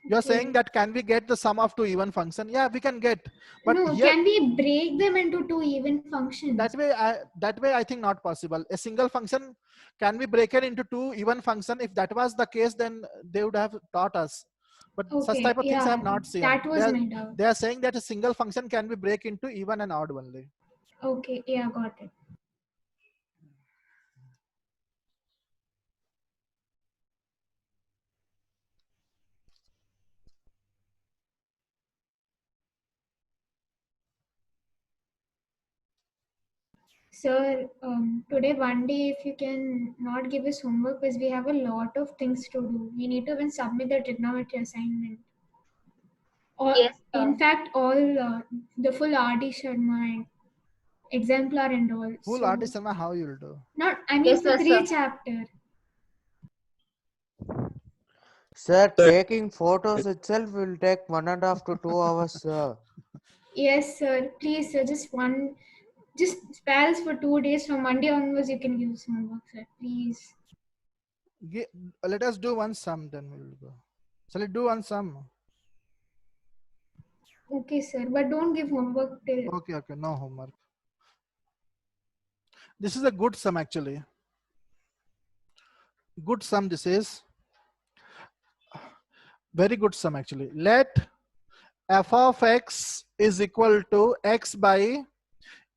You're Okay. saying that can we get the sum of two even function? Yeah, we can get. But no, here, can we break them into two even functions? that way I think not possible. A single function can be broken into two even function. If that was the case, then they would have taught us. But such Okay, type of things I yeah, have not seen. that was my doubt. They are saying that a single function can be break into even and odd only. Okay, yeah, got it. Sir, today one day if you can not give us homework because we have a lot of things to do. We need to even submit the trigonometry assignment. Or Yes, sir. in fact, all the full RD Sharma exemplar and all. Full So, artist, how you will do? not, I mean Yes, for sir, three sir. chapter. Sir, taking photos itself will take 1.5 to 2 hours, sir. Yes, sir. Please, sir, just spare us for 2 days. From Monday onwards, you can give us homework, sir. Please. Let us do one sum, then we will go. Shall we do one sum? Okay, sir. But don't give homework till. Okay, no homework. This is a good sum actually. Good sum this is. Very good sum actually. Let f of x is equal to x by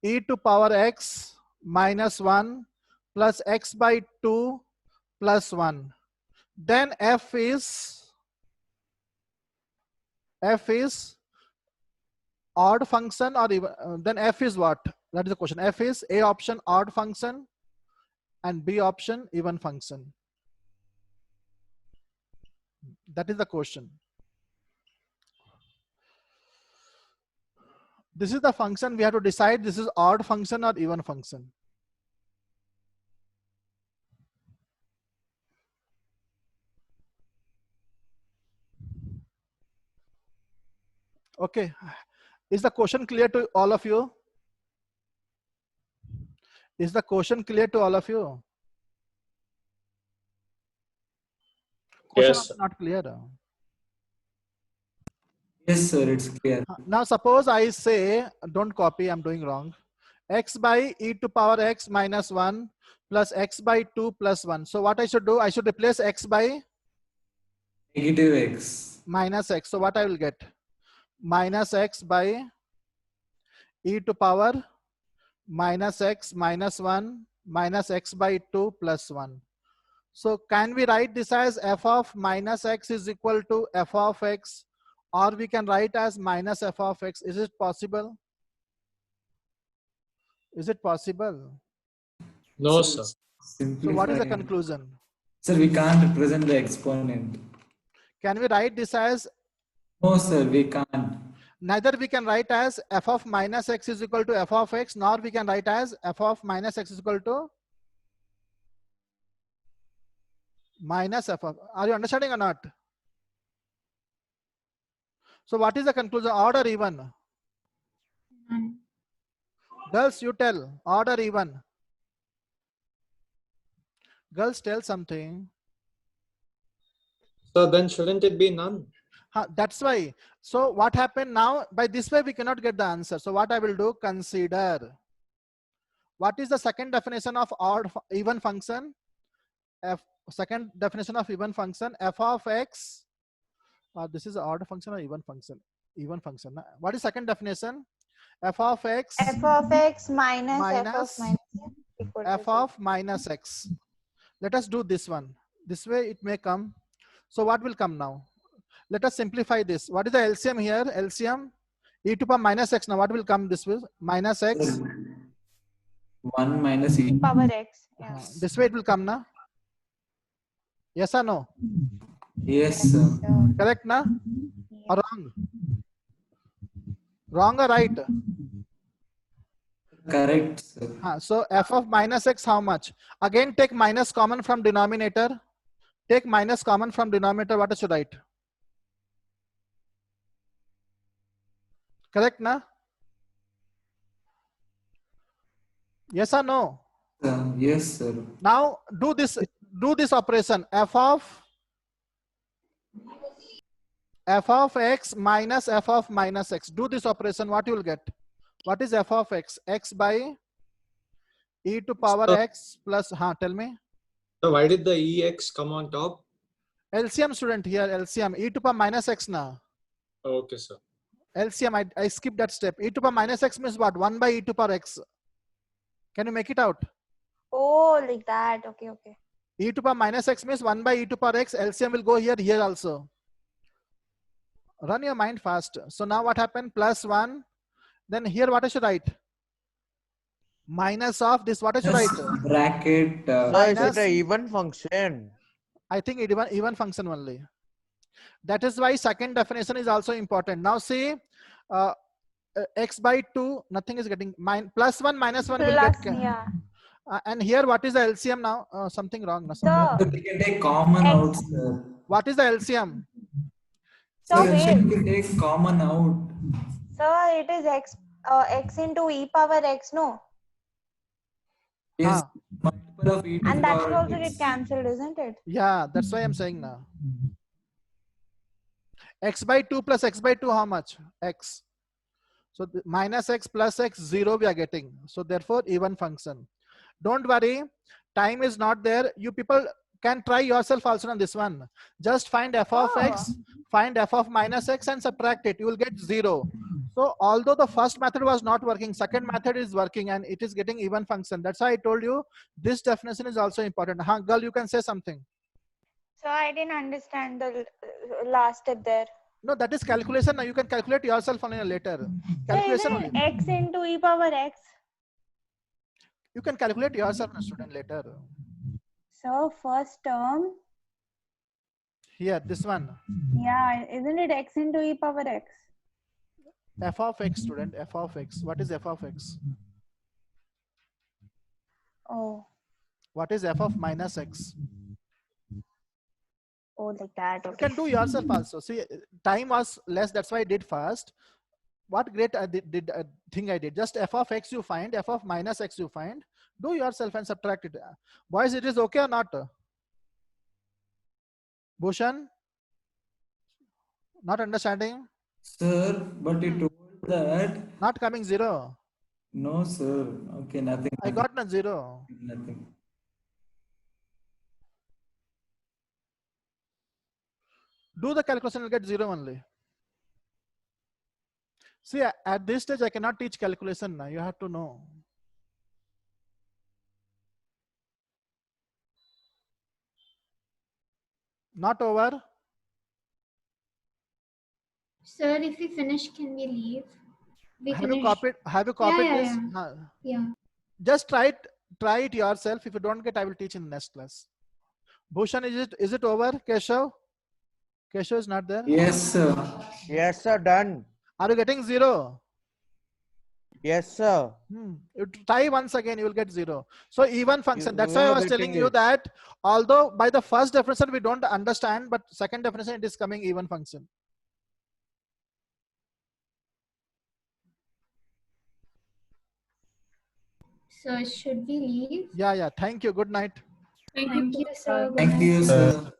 e to power x minus 1 plus x by 2 plus 1. Then f is odd function or even, then f is what? That is the question. F is A option odd function and B option even function. That is the question. This is the function we have to decide. This is odd function or even function. Okay. Is the question clear to all of you? Is the question clear to all of you? Question Yes. not clear. Yes, sir, it's clear. Now suppose I say, don't copy, I'm doing wrong. X by e to power x minus 1 plus x by 2 plus 1. So what I should do? I should replace x by Negative x. minus x. So what I will get? Minus x by e to power minus x minus 1 minus x by 2 plus 1. So can we write this as f of minus x is equal to f of x, or we can write as minus f of x? Is it possible? Is it possible? No, sir. So what is the conclusion? Sir, we can't represent the exponent. Can we write this as? No, sir, we can't. Neither we can write as f of minus x is equal to f of x, nor we can write as f of minus x is equal to minus f of. Are you understanding or not? So what is the conclusion? Odd or even? Girls, you tell. Odd or even? Girls, tell something. So then shouldn't it be none? That's why. So what happened now? By this way we cannot get the answer. So what I will do? Consider. What is the second definition of odd even function? Second definition of even function, f of x. This is odd function or even function? Even function. What is second definition? F of x. F of x minus f of minus x equal to f of minus x. Let us do this one. This way it may come. So what will come now? Let us simplify this. What is the LCM here? LCM e to power minus x. Now what will come this way? Minus x. 1 minus e power x. Yes. This way it will come now. Yes or no? Yes, sir. Correct na? Or wrong? Wrong or right? Correct, sir. So f of minus x how much? Again take minus common from denominator. Take minus common from denominator. What should I write? Correct na? Yes or no? Yes, sir. Now do this operation. F f of x minus f of minus x. Do this operation, what you will get? What is f of x? X by e to power So- x plus, tell me. So why did the EX come on top? LCM student here, LCM, e to power minus x now. Okay, sir. LCM, I skipped that step. E to power minus x means what? 1 by e to power x. Can you make it out? Oh, like that. Okay, okay. E to power minus x means 1 by e to power x. LCM will go here also. Run your mind fast. So now what happened? Plus 1. Then here what I should write? Minus of this, what I should write? Bracket. So is Minus- it a even function? I think it even function only. That is why second definition is also important. Now see, x by 2, nothing is getting, plus 1 minus 1 will Plus, get. yeah. And here what is the LCM now? Something wrong. No, So, We can take common X. out, sir. what is the LCM? So Sir, wait. we can take common out. So it is x into e power x, no? Yes, multiple of e to And the that power will also x. get cancelled, isn't it? Yeah, that's why I'm saying now. X by 2 plus x by 2, how much? X. So minus x plus x, 0 we are getting. So therefore, even function. Don't worry, time is not there. You people can try yourself also on this one. Just find f of x, find f of minus x and subtract it. You will get 0. So although the first method was not working, second method is working and it is getting even function. That's why I told you this definition is also important. Girl, you can say something. So I didn't understand the last step there. No, that is calculation. Now you can calculate yourself on later. So is Calculation it only. x into e power x? You can calculate yourself, student, later. So first term, Here, this one. yeah, isn't it x into e power x? F of x, student, f of x. What is f of x? Oh, What is f of minus x? oh, like that. You Okay. can do yourself also. See, time was less, that's why I did fast. What great thing I did. Just f of x you find, f of minus x you find. Do yourself and subtract it. Boys, it is okay or not? Bhushan? Not understanding? Sir, but you told that. Not coming 0. No, sir. Okay, nothing. I got no 0. Nothing. Do the calculation, you'll get 0 only. See, at this stage, I cannot teach calculation now. You have to know. Not over. Sir, if we finish, can we leave? We Have you finish. copied? Have you copied Yeah, this? yeah. Huh. Yeah. Just try it yourself. If you don't get, I will teach in the next class. Bhushan, is it over? Keshav? Keshav is not there. Yes, sir. Yes, sir. Done. Are you getting 0? Yes, sir. You try once again, you will get 0. So even function. That's why I are was telling getting you it. that although by the first definition we don't understand, but second definition it is coming even function. So should we leave? Yeah. Thank you. Good night. Thank you, sir. Good Thank night, you, sir. sir.